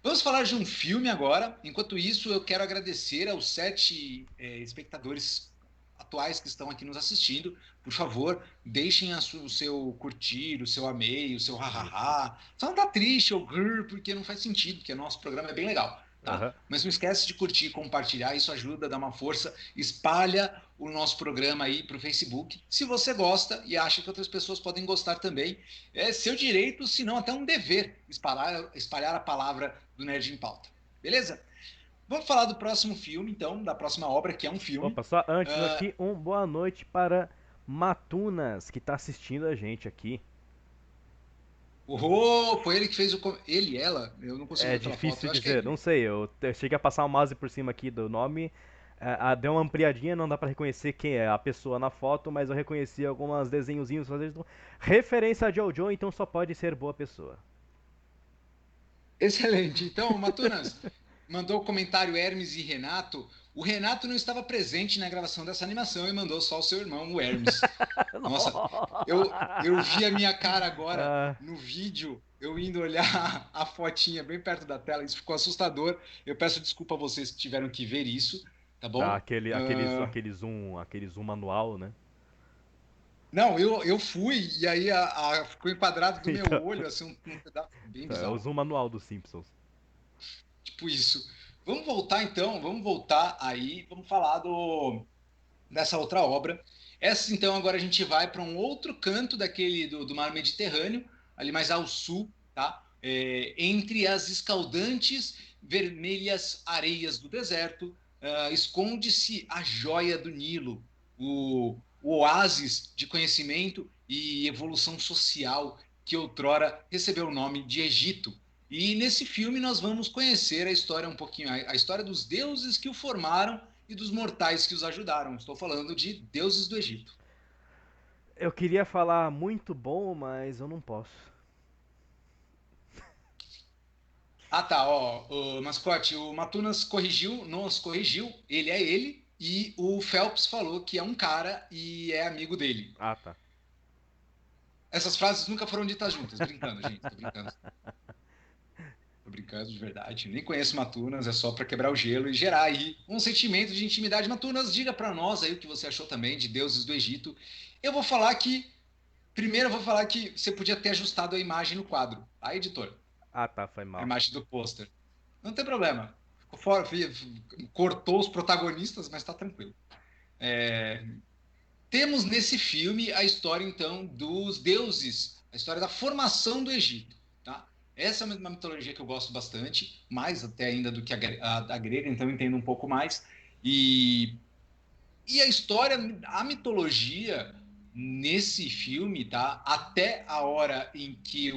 Vamos falar de um filme agora. Enquanto isso, eu quero agradecer aos 7 espectadores atuais que estão aqui nos assistindo. Por favor, deixem o seu curtir, o seu amei, o seu Isso. hahaha. Só não tá triste ou grrr, porque não faz sentido, porque o nosso programa é bem legal, tá? Aham. Mas não esquece de curtir, compartilhar, isso ajuda, dá uma força, espalha o nosso programa aí para o Facebook. Se você gosta e acha que outras pessoas podem gostar também, é seu direito, se não até um dever, espalhar a palavra do Nerd em Pauta. Beleza? Vamos falar do próximo filme, então, da próxima obra, que é um filme. Opa, só antes Uh, aqui, boa noite para Matunas, que tá assistindo a gente aqui. foi ele que fez o. Ele, ela, eu não consigo É ver pela foto, difícil eu acho que é dizer, não ele. sei, eu cheguei a passar o mouse por cima aqui do nome, deu uma ampliadinha, não dá pra reconhecer quem é a pessoa na foto, mas eu reconheci alguns desenhozinhos fazendo referência a Jojo, então só pode ser boa pessoa. Excelente. Então, Matunas, mandou o comentário Hermes e Renato. O Renato não estava presente na gravação dessa animação e mandou só o seu irmão, o Hermes. Nossa, eu vi a minha cara agora Ah, no vídeo, eu indo olhar a fotinha bem perto da tela, isso ficou assustador. Eu peço desculpa a vocês que tiveram que ver isso, tá dá bom? aquele zoom manual, né? Não, eu fui e aí ficou enquadrado do meu Então, olho, assim, um pedaço bem então, é o bizarro. zoom manual dos Simpsons. Tipo isso. Vamos voltar então, vamos voltar aí, vamos falar dessa outra obra. Essa então agora a gente vai para um outro canto daquele do mar Mediterrâneo, ali mais ao sul, tá? Entre as escaldantes vermelhas areias do deserto, esconde-se a joia do Nilo, o oásis de conhecimento e evolução social que outrora recebeu o nome de Egito. E nesse filme nós vamos conhecer a história um pouquinho, a história dos deuses que o formaram e dos mortais que os ajudaram. Estou falando de deuses do Egito. Eu queria falar muito bom, mas eu não posso. Ah, tá, ó, o mascote, o Matunas corrigiu, nos corrigiu, ele é ele, e o Phelps falou que é um cara e é amigo dele. Ah, tá. Essas frases nunca foram ditas juntas, brincando, gente, tô brincando. Tô brincando de verdade. Nem conheço Matunas, é só para quebrar o gelo e gerar aí um sentimento de intimidade. Matunas, diga para nós aí o que você achou também de deuses do Egito. Eu vou falar que primeiro eu vou falar que você podia ter ajustado a imagem no quadro, tá, editor? Ah, tá, foi A mal. imagem do pôster. Não tem problema. Ficou fora, cortou os protagonistas, mas tá tranquilo. É, temos nesse filme a história, então, dos deuses, a história da formação do Egito. Tá? Essa é uma mitologia que eu gosto bastante, mais até ainda do que a grega, então eu entendo um pouco mais. E, e a história, a mitologia nesse filme, tá? Até a hora em que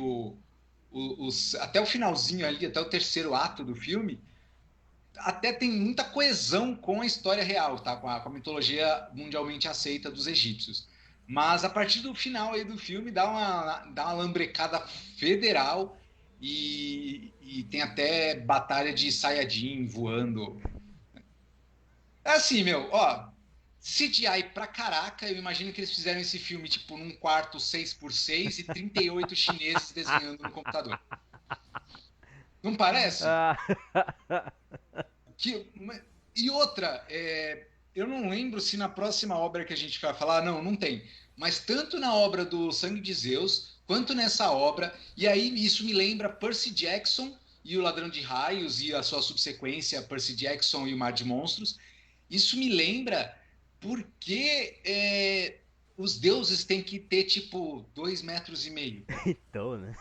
até o finalzinho ali, até o terceiro ato do filme, até tem muita coesão com a história real, tá? Com a mitologia mundialmente aceita dos egípcios. Mas a partir do final aí do filme dá uma lambrecada federal e tem até batalha de Saiyajin voando. É assim, meu, ó, CGI pra caraca, eu imagino que eles fizeram esse filme, tipo, num quarto 6x6 e 38 chineses desenhando no computador. Não parece? Ah, Que, e outra, eu não lembro se na próxima obra que a gente vai falar, não, não tem. Mas tanto na obra do Sangue de Zeus, quanto nessa obra, e aí isso me lembra Percy Jackson e o Ladrão de Raios e a sua subsequência, Percy Jackson e o Mar de Monstros. Isso me lembra porque os deuses têm que ter tipo 2,5 metros. então, né?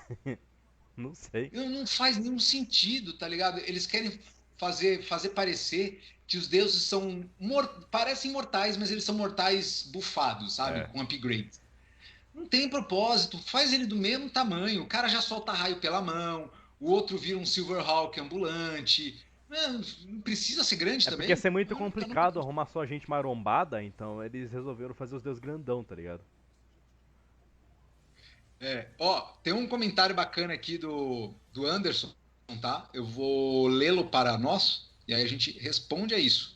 Não sei. Não faz nenhum sentido, tá ligado? Eles querem fazer parecer que os deuses parecem mortais, mas eles são mortais bufados, sabe? É. Com upgrades. Não tem propósito, faz ele do mesmo tamanho. O cara já solta raio pela mão, o outro vira um Silverhawk ambulante. Não precisa ser grande É porque ia também? ser muito Não, não complicado arrumar só gente marombada, então eles resolveram fazer os deuses grandão, tá ligado? Ó, tem um comentário bacana aqui do Anderson, tá? Eu vou lê-lo para nós e aí a gente responde a isso.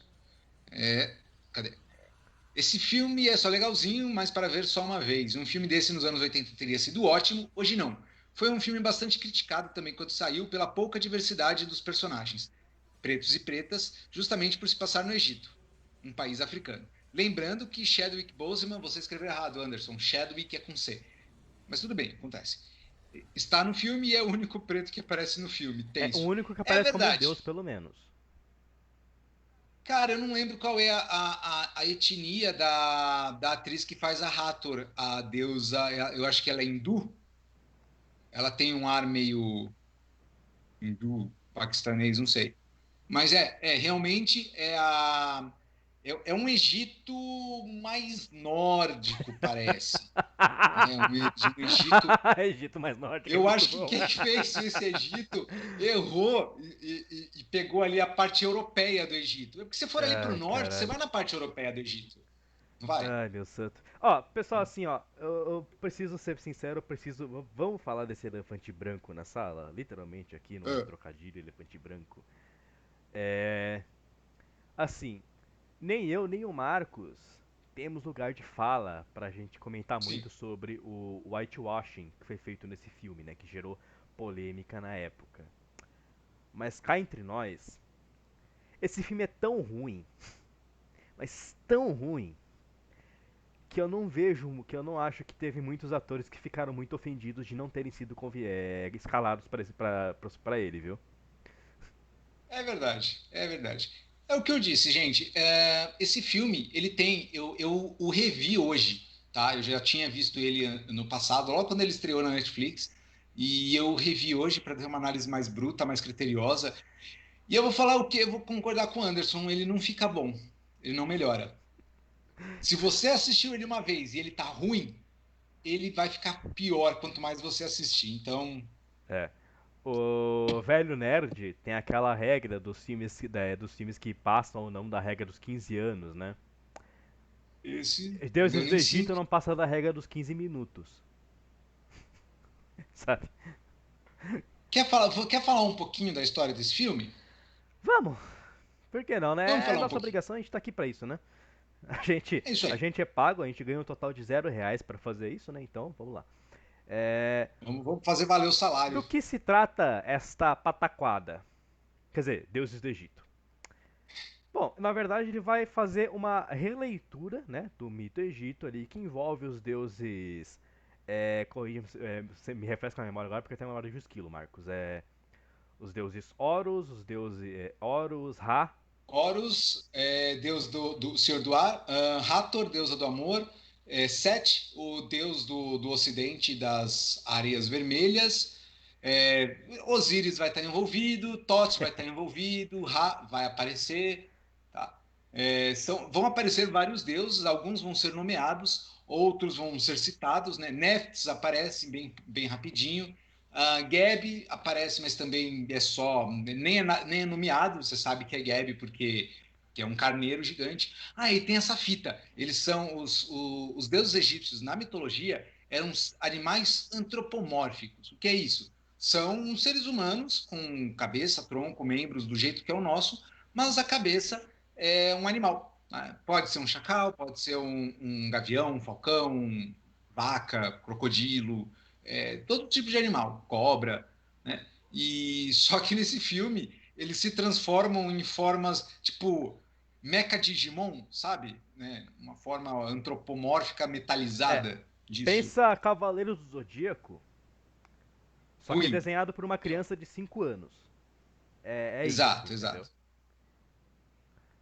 Cadê? Esse filme é só legalzinho, mas para ver só uma vez. Um filme desse nos anos 80 teria sido ótimo, hoje não. Foi um filme bastante criticado também quando saiu pela pouca diversidade dos personagens, pretos e pretas, justamente por se passar no Egito, um país africano. Lembrando que Chadwick Boseman, você escreveu errado, Anderson. Chadwick é com C. Mas tudo bem, acontece. Está no filme e é o único preto que aparece no filme. É o Tenso. único que É aparece como verdade. deus, pelo menos. Cara, eu não lembro qual é a etnia da atriz que faz a Hathor, a deusa. Eu acho que ela é hindu. Ela tem um ar meio hindu, paquistanês, não sei. Mas realmente é um Egito mais nórdico, parece. Um Egito. Egito mais nórdico é Eu muito acho que bom. quem fez esse Egito errou e pegou ali a parte europeia do Egito. Porque se for ali para o Ai, norte, você caralho. vai na parte europeia do Egito. Não vai? Ai, meu santo. Ó, pessoal, assim, ó, eu preciso ser sincero, eu preciso. Vamos falar desse elefante branco na sala? Literalmente aqui no Ah, trocadilho, elefante branco. É. Assim, nem eu, nem o Marcos temos lugar de fala pra gente comentar sim, muito sobre o whitewashing que foi feito nesse filme, né? Que gerou polêmica na época. Mas cá entre nós, esse filme é tão ruim, mas tão ruim, que eu não vejo, que eu não acho que teve muitos atores que ficaram muito ofendidos de não terem sido escalados pra ele, viu? é verdade, é verdade. É o que eu disse, gente. Esse filme, ele tem. Eu o revi hoje, tá? Eu já tinha visto ele no passado, logo quando ele estreou na Netflix. E eu revi hoje para ter uma análise mais bruta, mais criteriosa. E eu vou falar o quê? Eu vou concordar com o Anderson. Ele não fica bom. Ele não melhora. Se você assistiu ele uma vez e ele tá ruim, ele vai ficar pior quanto mais você assistir. Então, É. O velho nerd tem aquela regra dos filmes que passam ou não da regra dos 15 anos, né? esse Deuses do ganha em Egito 5. não passa da regra dos 15 minutos, sabe? Quer falar um pouquinho da história desse filme? Vamos! Por que não, Vamos né? É falar um nossa pouquinho. obrigação, a gente tá aqui pra isso, né? A gente, É isso a aí. gente é pago, a gente ganha um total de R$ 0 pra fazer isso, né? Então, vamos lá. É, Vamos fazer valer o do salário. que se trata esta pataquada? Quer dizer, Deuses do Egito. Bom, na verdade ele vai fazer uma releitura, né, do mito egito ali, que envolve os deuses... você me refresca a memória agora porque eu tenho a memória de um esquilo, Marcos. Os deuses Horus, os deuses Horus, Ra. Horus, deus do Senhor do Ar. Hathor, deusa do amor. Set, o deus do Ocidente das areias vermelhas. Osíris vai estar envolvido. Thoth vai estar envolvido. Ra vai aparecer. Tá? Vão aparecer vários deuses. Alguns vão ser nomeados. Outros vão ser citados. Né? Nephthys aparece bem, bem rapidinho. Gab aparece, mas também é só. Nem é nomeado, você sabe que é Gab, porque que é um carneiro gigante. E tem essa fita. Eles são os deuses egípcios na mitologia eram animais antropomórficos. O que é isso? são seres humanos com cabeça, tronco, membros do jeito que é o nosso, mas a cabeça é um animal, né? Pode ser um chacal, pode ser um gavião, um falcão, vaca, crocodilo, todo tipo de animal, cobra, né? E só que nesse filme eles se transformam em formas tipo Mecha Digimon, sabe? Né? Uma forma antropomórfica É, metalizada disso. pensa Cavaleiros do Zodíaco, só que é Ruim. desenhado por uma criança de 5 anos. É isso, Exato, entendeu? exato.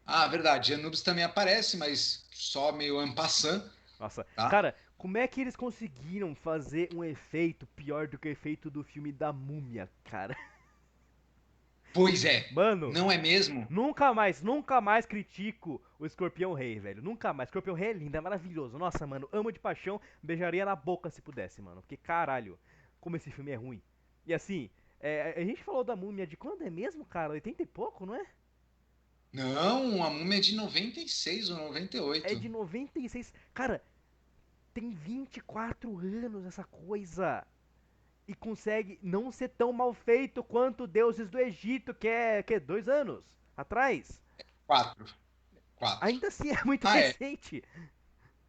Ah, verdade. Anubis também aparece, mas só meio en passant, Nossa, tá? cara, como é que eles conseguiram fazer um efeito pior do que o efeito do filme da Múmia, cara? Pois é. Mano, Não é mesmo? nunca mais critico o Escorpião Rei, velho. Nunca mais. Escorpião Rei é lindo, é maravilhoso. Nossa, mano, amo de paixão, beijaria na boca se pudesse, mano. Porque caralho, como esse filme é ruim. E assim, a gente falou da Múmia de quando é mesmo, cara? 80 e pouco, não é? Não, a Múmia é de 96 ou É 98. de 96. Cara, tem 24 anos essa coisa. E consegue não ser tão mal feito quanto Deuses do Egito, que é 2 anos atrás. Quatro. Quatro. Ainda assim é muito Ah, é. recente.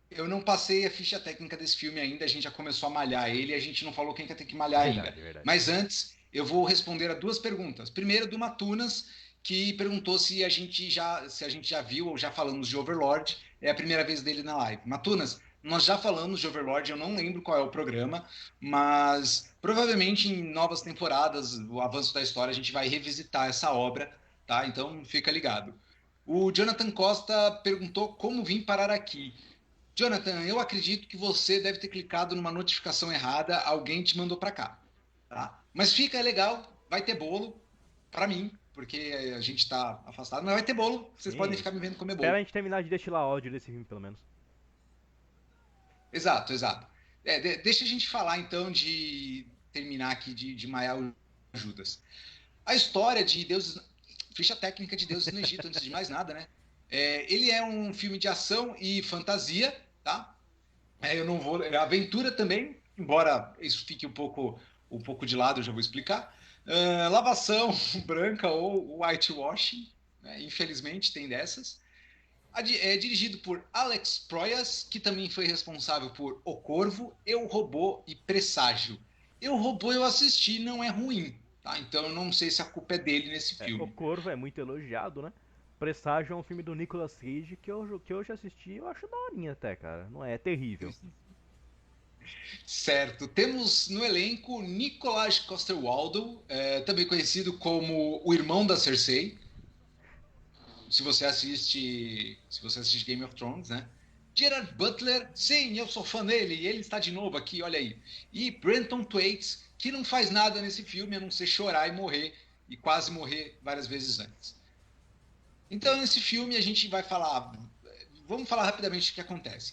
Eu não passei a ficha técnica desse filme ainda, a gente já começou a malhar ele e a gente não falou quem que tem que malhar ainda. Verdade, verdade. Mas antes, eu vou responder a duas perguntas. Primeiro, do Matunas, que perguntou se a gente já viu ou já falamos de Overlord. É a primeira vez dele na live. Matunas, nós já falamos de Overlord, eu não lembro qual é o programa, mas provavelmente em novas temporadas, o avanço da história, a gente vai revisitar essa obra, tá? Então fica ligado. O Jonathan Costa perguntou como vim parar aqui. Jonathan, eu acredito que você deve ter clicado numa notificação errada, alguém te mandou para cá, tá? Mas fica legal, vai ter bolo para mim, porque a gente está afastado, mas vai ter bolo. Vocês podem Sim. ficar me vendo comer Espera a bolo. gente terminar de destilar ódio desse filme, pelo menos. Exato, exato. Deixa a gente falar então de terminar aqui de Maiar o Judas. A história de Deuses, ficha técnica de Deuses no Egito, antes de mais nada, né? Ele é um filme de ação e fantasia, tá? Eu não vou. É aventura também, embora isso fique um pouco de lado, eu já vou explicar. Lavação branca ou whitewashing, né? Infelizmente tem dessas. É dirigido por Alex Proyas, que também foi responsável por O Corvo, Eu, Robô e Presságio. Eu, Robô eu assisti, não é ruim, tá? Então eu não sei se a culpa é dele nesse O filme. Corvo é muito elogiado, né? Presságio é um filme do Nicolas Cage que eu já assisti e eu acho daorinha até, cara. Não é terrível. Certo. Temos no elenco Nicolás Coster-Waldau, também conhecido como o irmão da Cersei. Se você assiste Game of Thrones, né? Gerard Butler, sim, eu sou fã dele, e ele está de novo aqui, olha aí. E Brenton Thwaites, que não faz nada nesse filme a não ser chorar e morrer, e quase morrer várias vezes antes. Então, nesse filme, a gente vai falar. Vamos falar rapidamente o que acontece.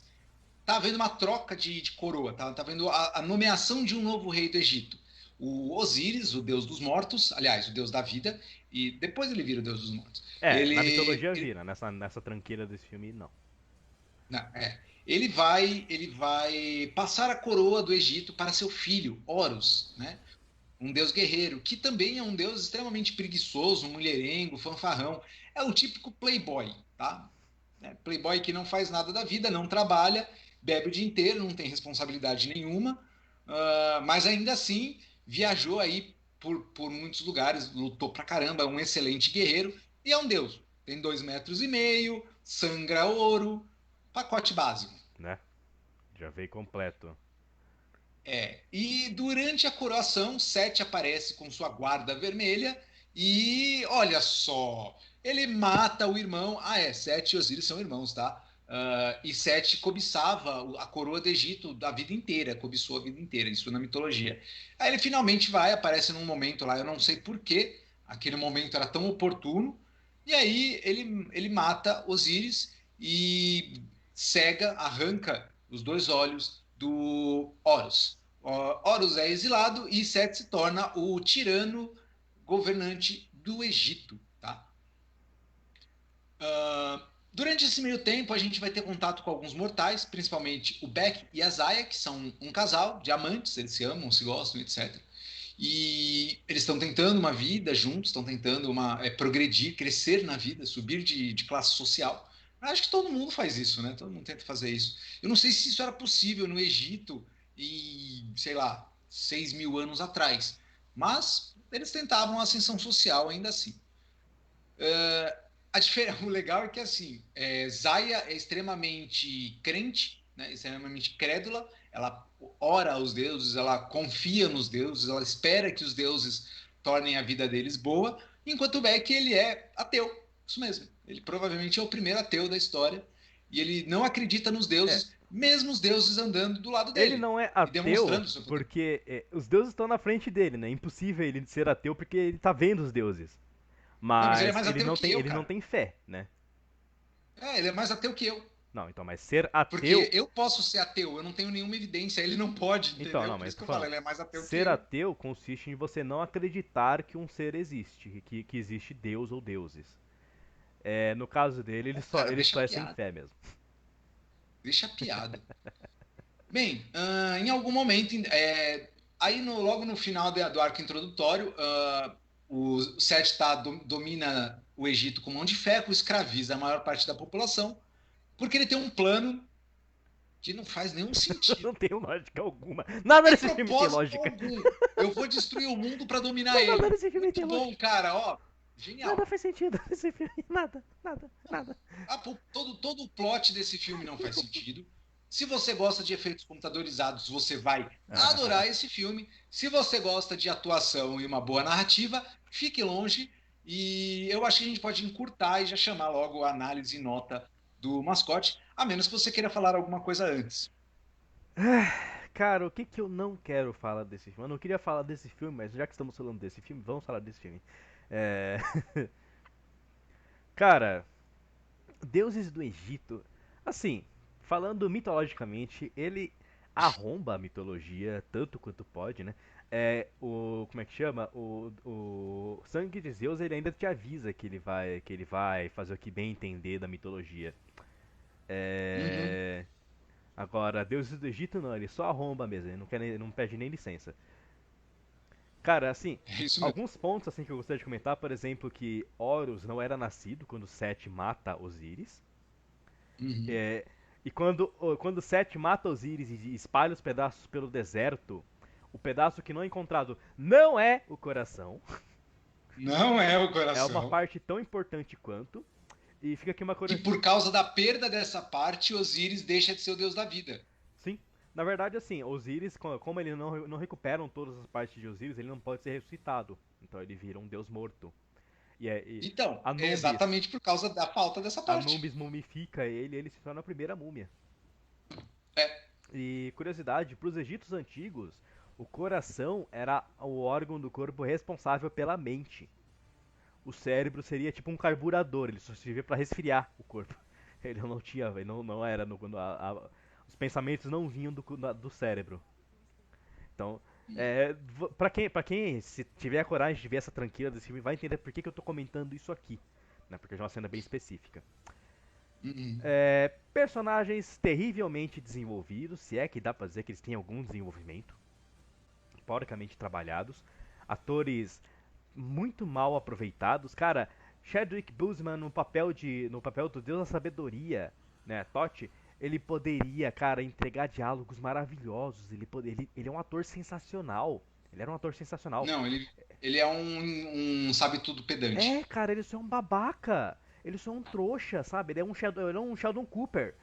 Tá havendo uma troca de coroa, tá havendo a nomeação de um novo rei do Egito. O Osíris, o deus dos mortos, aliás, o deus da vida, e depois ele vira o deus dos mortos. Na Ele, mitologia ele, vira, nessa tranqueira desse filme, não. não, ele vai passar a coroa do Egito para seu filho, Horus, né? Um deus guerreiro, que também é um deus extremamente preguiçoso, mulherengo, fanfarrão. É o típico playboy, tá? Playboy que não faz nada da vida, não trabalha, bebe o dia inteiro, não tem responsabilidade nenhuma, mas ainda assim viajou aí por muitos lugares, lutou pra caramba, é um excelente guerreiro e é um deus. Tem 2,5 metros, sangra ouro, pacote básico. Né? Já veio completo. E durante a coroação, Sete aparece com sua guarda vermelha e olha só, ele mata o irmão. Sete e Osíris são irmãos, tá? E Sete cobiçava a coroa do Egito a vida inteira, cobiçou a vida inteira, isso na mitologia. Aí ele finalmente aparece num momento lá, eu não sei porquê, aquele momento era tão oportuno, e aí ele mata Osíris e cega, arranca os dois olhos do Horus. Horus é exilado e Set se torna o tirano governante do Egito. Tá? Durante esse meio tempo, a gente vai ter contato com alguns mortais, principalmente o Beck e a Zaya, que são um casal de amantes, eles se amam, se gostam, etc. E eles estão tentando uma vida juntos, estão tentando progredir, crescer na vida, subir de classe social. Acho que todo mundo faz isso, né? Todo mundo tenta fazer isso. Eu não sei se isso era possível no Egito e, sei lá, 6.000 anos atrás, mas eles tentavam a ascensão social ainda assim. O legal é que assim, Zaya é extremamente crente, né? Extremamente crédula. Ela ora aos deuses, ela confia nos deuses, ela espera que os deuses tornem a vida deles boa, enquanto Beck ele é ateu. Isso mesmo. Ele provavelmente é o primeiro ateu da história e ele não acredita nos É, deuses, mesmo os deuses andando do lado ele dele não é e ateu demonstrando seu poder. porque os deuses estão na frente dele, né? É impossível ele ser ateu porque ele tá vendo os deuses. Não, mas ele é Mas mais ateu que eu, ele não cara. tem fé, né? Ele é mais ateu que eu. Não, então, mas ser ateu. Porque eu posso ser ateu, eu não tenho nenhuma evidência, ele não pode, Então, entendeu? não, Por mas isso eu tô que eu falo, falando. ele é mais ateu que Ser eu. ateu consiste em você não acreditar que um ser existe, que existe Deus ou deuses. No caso dele, Pô, cara, ele deixa a só é sem piada. fé mesmo. Deixa a piada. Bem, em algum momento, aí logo no final do arco introdutório, o Sete domina o Egito com mão de ferro, escraviza a maior parte da população, porque ele tem um plano que não faz nenhum Não sentido. tem lógica alguma. Nada Tem nesse filme tem propósito lógica. algum. Eu vou destruir o mundo para dominar Nada ele. nesse filme tem Muito bom, lógica. cara, ó. Nada Genial. faz sentido nesse filme. Nada, nada, nada. Todo o plot desse filme não faz sentido. Se você gosta de efeitos computadorizados, você vai adorar esse filme. Se você gosta de atuação e uma boa narrativa, fique longe. E eu acho que a gente pode encurtar e já chamar logo a análise e nota do mascote, a menos que você queira falar alguma coisa antes. Cara, o que que eu não quero falar desse filme? Eu não queria falar desse filme, mas já que estamos falando desse filme, vamos falar desse filme. É... Cara, Deuses do Egito. Assim, falando mitologicamente, ele arromba a mitologia tanto quanto pode, né? Como é que chama? O Sangue de Zeus ele ainda te avisa que ele vai fazer o que bem entender da mitologia. Uhum, É, Agora, Deuses do Egito não, ele só arromba mesmo, ele não pede nem licença. Cara, assim, é isso mesmo. alguns pontos assim que eu gostaria de comentar, por exemplo, que Horus não era nascido quando Sete mata Osíris. Uhum. É, e quando Sete mata Osíris e espalha os pedaços pelo deserto, o pedaço que não é encontrado não é o coração. Não é o É uma coração. parte tão importante quanto. E fica aqui uma E curiosidade. por causa da perda dessa parte, Osíris deixa de ser o deus da vida. Sim, na verdade, assim, Osíris, como ele não recuperam todas as partes de Osíris, ele não pode ser ressuscitado. Então ele vira um deus morto. E Então, é Anubis, exatamente por causa da falta dessa parte. Anubis mumifica ele e ele se torna a primeira múmia. É, E curiosidade, para os egípcios antigos, o coração era o órgão do corpo responsável pela mente. O cérebro seria tipo um carburador, ele só servia para resfriar o corpo. Ele não tinha, ele não era os pensamentos não vinham do cérebro. Então, pra quem se tiver a coragem de ver essa tranquila desse filme, vai entender por que eu tô comentando isso aqui, né? Porque é uma cena bem específica. uhum. Personagens terrivelmente desenvolvidos, se é que dá pra dizer que eles têm algum desenvolvimento, porcamente trabalhados, atores muito mal aproveitados, cara. Chadwick Boseman no papel do Deus da Sabedoria, né, Totti, ele poderia, cara, entregar diálogos maravilhosos. Ele é um ator sensacional. Ele era um ator sensacional. Não, ele é um sabe-tudo pedante. Cara, ele só é um babaca. Ele só é um trouxa, sabe? Ele é um Sheldon Cooper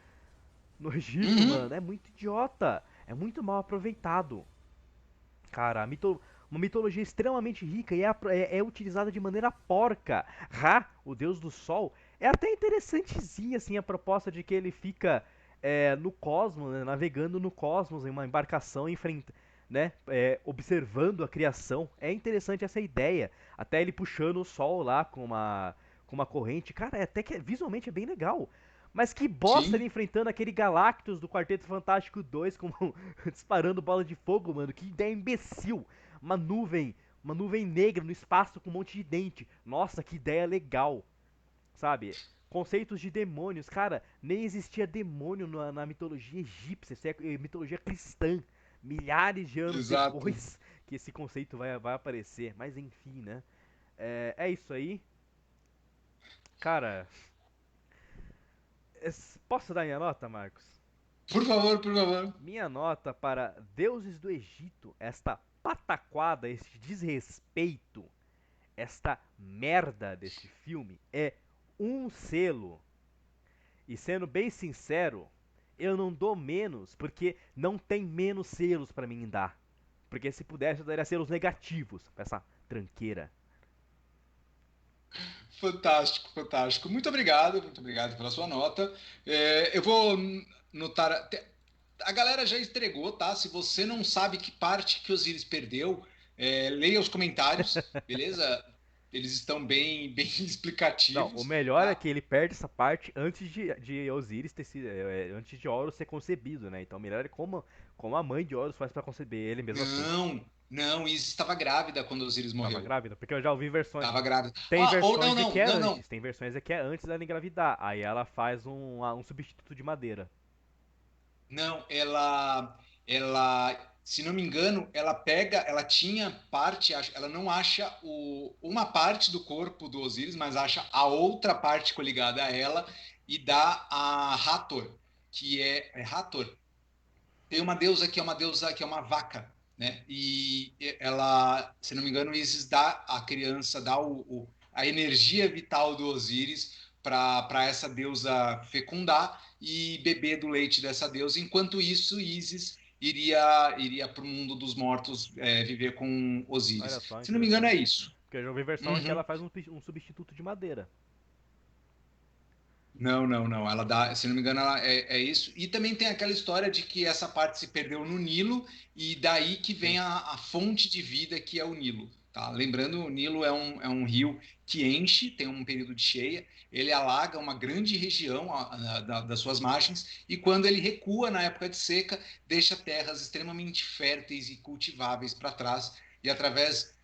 no Egito, Uhum. mano. É muito idiota. É muito mal aproveitado. Cara, uma mitologia extremamente rica e é utilizada de maneira porca. Ra, o deus do sol, é até interessantezinha assim a proposta de que ele fica no cosmos, né, navegando no cosmos em uma embarcação né, observando a criação. É interessante essa ideia. Até ele puxando o sol lá com uma corrente. Cara, até que visualmente é bem legal. Mas que bosta ele Sim, enfrentando aquele Galactus do Quarteto Fantástico 2 com disparando bola de fogo, mano. Que ideia imbecil. Uma nuvem negra no espaço com um monte de dente. Nossa, que ideia legal, sabe? Conceitos de demônios, cara, nem existia demônio na mitologia egípcia, isso é mitologia cristã. Milhares de anos exato. depois que esse conceito vai aparecer, mas enfim, né? É isso aí. Cara, posso dar minha nota, Marcos? Por favor, por favor. Minha nota para Deuses do Egito, esta pataquada, este desrespeito, esta merda deste filme é um selo. E sendo bem sincero, eu não dou menos, porque não tem menos selos pra mim dar. Porque se pudesse eu daria selos negativos pra essa tranqueira. Fantástico, fantástico. Muito obrigado pela sua nota. Eu vou notar. A galera já entregou, tá? Se você não sabe que parte que Osiris perdeu, leia os comentários, beleza? Eles estão bem, bem Não, o explicativos, melhor é tá? que ele perde essa parte antes de Osiris ter sido, antes de Horus ser concebido, né? Então o melhor é como a mãe de Horus faz pra conceber ele mesmo assim. Não, não, Isis estava grávida quando Osiris Tava morreu. grávida, porque eu já ouvi versões. Estava grávida. Tem Ah, ou versões não, de que não, é não, não. antes, tem versões de que é antes dela engravidar. Aí ela faz um substituto de madeira. Não, se não me engano, ela tinha parte, ela não acha uma parte do corpo do Osíris, mas acha a outra parte coligada a ela e dá a Hathor, que é Hathor. Tem uma deusa que é uma deusa que é uma vaca, né? E ela, se não me engano, Isis dá a criança, dá a energia vital do Osíris para essa deusa fecundar e beber do leite dessa deusa. Enquanto isso, Isis iria para o mundo dos mortos viver com Olha Osíris. só, Se não me engano, é interessante. isso. Porque eu já ouvi versão em que Uhum. ela faz um substituto de madeira. Não, não, não. Ela dá, se não me engano, é isso. E também tem aquela história de que essa parte se perdeu no Nilo e daí que vem Sim. a fonte de vida que é o Nilo. Tá? Lembrando, o Nilo é um rio que enche, tem um período de cheia, ele alaga uma grande região das suas margens e quando ele recua na época de seca, deixa terras extremamente férteis e cultiváveis para trás e através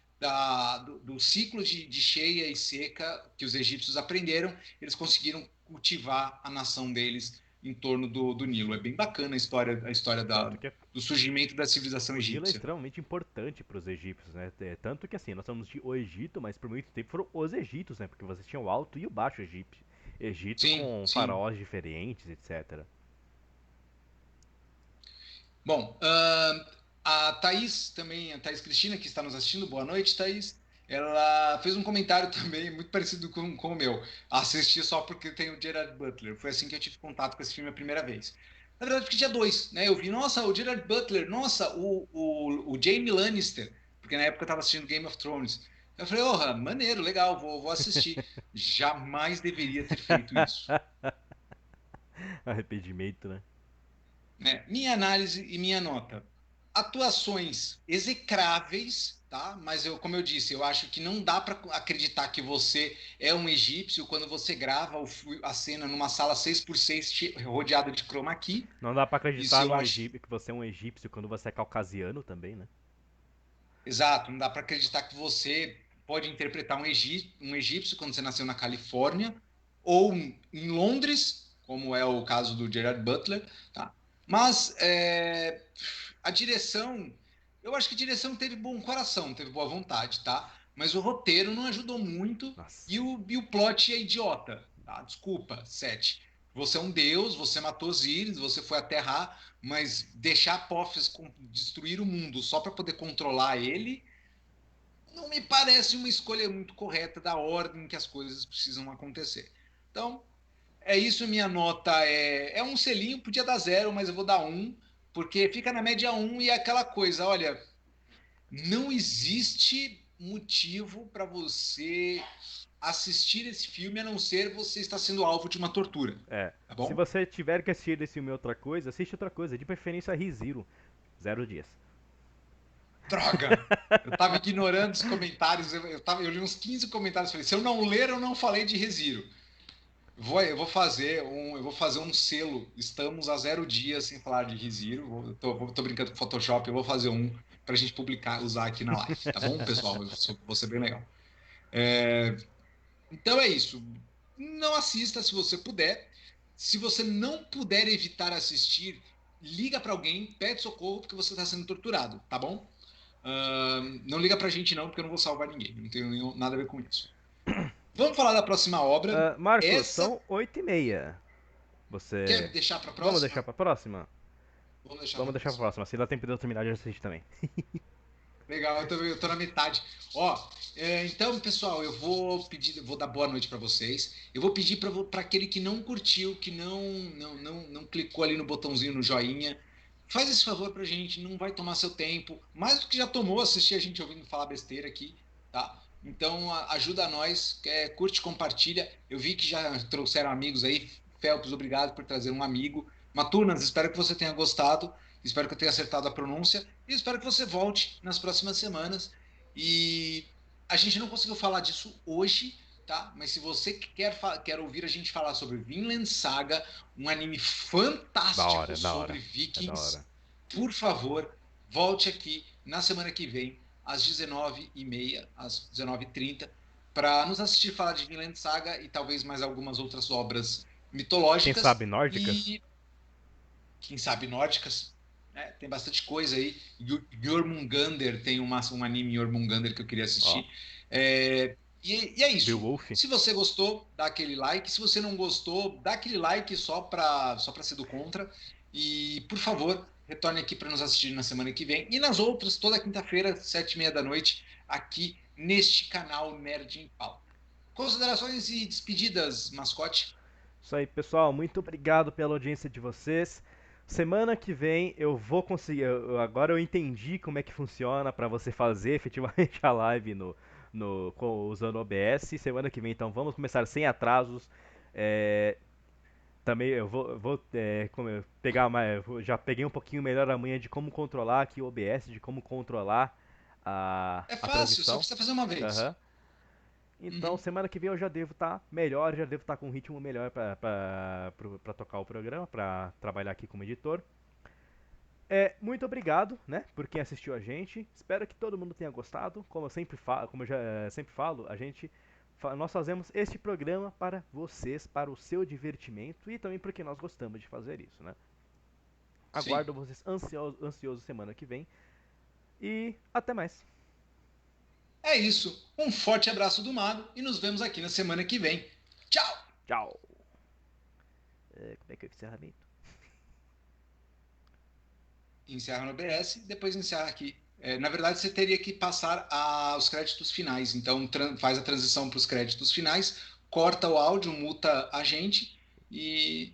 do ciclo de cheia e seca que os egípcios aprenderam, eles conseguiram cultivar a nação deles em torno do Nilo. É bem bacana a história Tanto que do surgimento da civilização o Nilo é egípcia. extremamente importante para os egípcios, né? Tanto que assim, nós falamos de o Egito, mas por muito tempo foram os egípcios, né? Porque você tinha o Alto e o Baixo Egito Sim, com sim. faraós diferentes, etc. Bom, a Thaís também, a Thaís Cristina, que está nos assistindo, boa noite, Thaís. Ela fez um comentário também muito parecido com o meu. Assisti só porque tem o Gerard Butler. Foi assim que eu tive contato com esse filme a primeira vez. Na verdade, porque tinha dois, né? Eu vi, nossa, o Gerard Butler, nossa, o Jaime Lannister, porque na época eu estava assistindo Game of Thrones. Eu falei, oh, maneiro, legal, vou assistir. Jamais deveria ter feito isso. Arrependimento, né? Né? Minha análise e minha nota. Atuações execráveis, tá? Mas como eu disse, eu acho que não dá para acreditar que você é um egípcio quando você grava a cena numa sala 6x6 rodeada de chroma key. Não dá pra Isso acreditar eu acho. Que você é um egípcio quando você é caucasiano também, né? Exato, não dá para acreditar que você pode interpretar um egípcio quando você nasceu na Califórnia ou em Londres, como é o caso do Gerard Butler, tá? Mas a direção, eu acho que a direção teve bom coração, teve boa vontade, tá? Mas o roteiro não ajudou muito Nossa. e o plot é idiota, tá? Desculpa, Sete. Você é um deus, você matou Osíris, você foi aterrar, mas deixar Apophis destruir o mundo só para poder controlar ele não me parece uma escolha muito correta da ordem que as coisas precisam acontecer. Então, é isso, minha nota é um selinho, podia dar zero, mas eu vou dar um, porque fica na média um e é aquela coisa, olha, não existe motivo para você assistir esse filme a não ser você estar sendo alvo de uma tortura, É. tá Se bom? você tiver que assistir esse filme outra coisa, assiste outra coisa. De preferência ReZero. 0 dias. Droga! Eu tava ignorando os comentários, eu li uns 15 comentários, falei, se eu não ler, eu não falei de Reziro. Eu vou fazer um selo. Estamos a 0 dias sem falar de ReZero. Tô brincando com o Photoshop. Eu vou fazer um para a gente publicar, usar aqui na live, tá bom, pessoal? Vou ser bem legal. Então é isso. Não assista se você puder. Se você não puder evitar assistir, liga para alguém, pede socorro porque você está sendo torturado, tá bom? Não liga pra gente não, porque eu não vou salvar ninguém. Não tenho nada a ver com isso. Vamos falar da próxima obra. Marcos, Essa são 8h30. quer Você. deixar pra Vamos deixar próxima? pra próxima? Vamos deixar Vamos pra deixar pra próxima. próxima. Se dá tempo de eu terminar de assistir também. Legal, eu tô na metade. Ó, então, pessoal, eu vou pedir, vou dar boa noite para vocês. Eu vou pedir para aquele que não curtiu, que não clicou ali no botãozinho no joinha, faz esse favor pra gente, não vai tomar seu tempo, mais do que já tomou assistir a gente ouvindo falar besteira aqui, tá? Então, ajuda nós, curte, compartilha. Eu vi que já trouxeram amigos aí. Felps, obrigado por trazer um amigo. Matunas, espero que você tenha gostado. Espero que eu tenha acertado a pronúncia e espero que você volte nas próximas semanas. E a gente não conseguiu falar disso hoje, tá? Mas se você quer ouvir a gente falar sobre Vinland Saga, um anime Da fantástico hora, da sobre hora. É da Vikings, hora. por favor, volte aqui na semana que vem, às 19h30, às 19h30, para nos assistir falar de Vinland Saga e talvez mais algumas outras obras Quem mitológicas sabe nórdicas? e quem sabe nórdicas, né? Tem bastante coisa aí. Jormungandr tem um anime Jormungandr que eu queria Ó, assistir. E é isso. Beowulf. Se você gostou, dá aquele like. Se você não gostou, dá aquele like só para ser do contra. E, por favor, retorne aqui para nos assistir na semana que vem. E nas outras, toda quinta-feira, 7h30 da noite, aqui neste canal Nerd em Pauta. Considerações e despedidas, mascote? Isso aí, pessoal. Muito obrigado pela audiência de vocês. Semana que vem eu vou conseguir. Agora eu entendi como é que funciona para você fazer efetivamente a live usando o OBS. Semana que vem, então, vamos começar sem atrasos. É, também eu pegar já peguei um pouquinho melhor a manha de como controlar aqui o OBS, de como controlar É a fácil, só transmissão. precisa fazer uma Aham. vez. Então, Uhum. semana que vem eu já devo estar melhor, já devo estar com um ritmo melhor para tocar o programa, para trabalhar aqui como editor. Muito obrigado, né, por quem assistiu a gente. Espero que todo mundo tenha gostado. Como eu sempre falo, como eu já sempre falo, nós fazemos este programa para vocês, para o seu divertimento e também porque nós gostamos de fazer isso, né? Sim. Aguardo vocês ansioso semana que vem e até mais. É isso. Um forte abraço do Mago e nos vemos aqui na semana que vem. Tchau! Tchau. Como é que é o encerramento? Encerra no OBS, depois encerra aqui. Na verdade, você teria que passar os créditos finais. Então, faz a transição para os créditos finais, corta o áudio, muta a gente e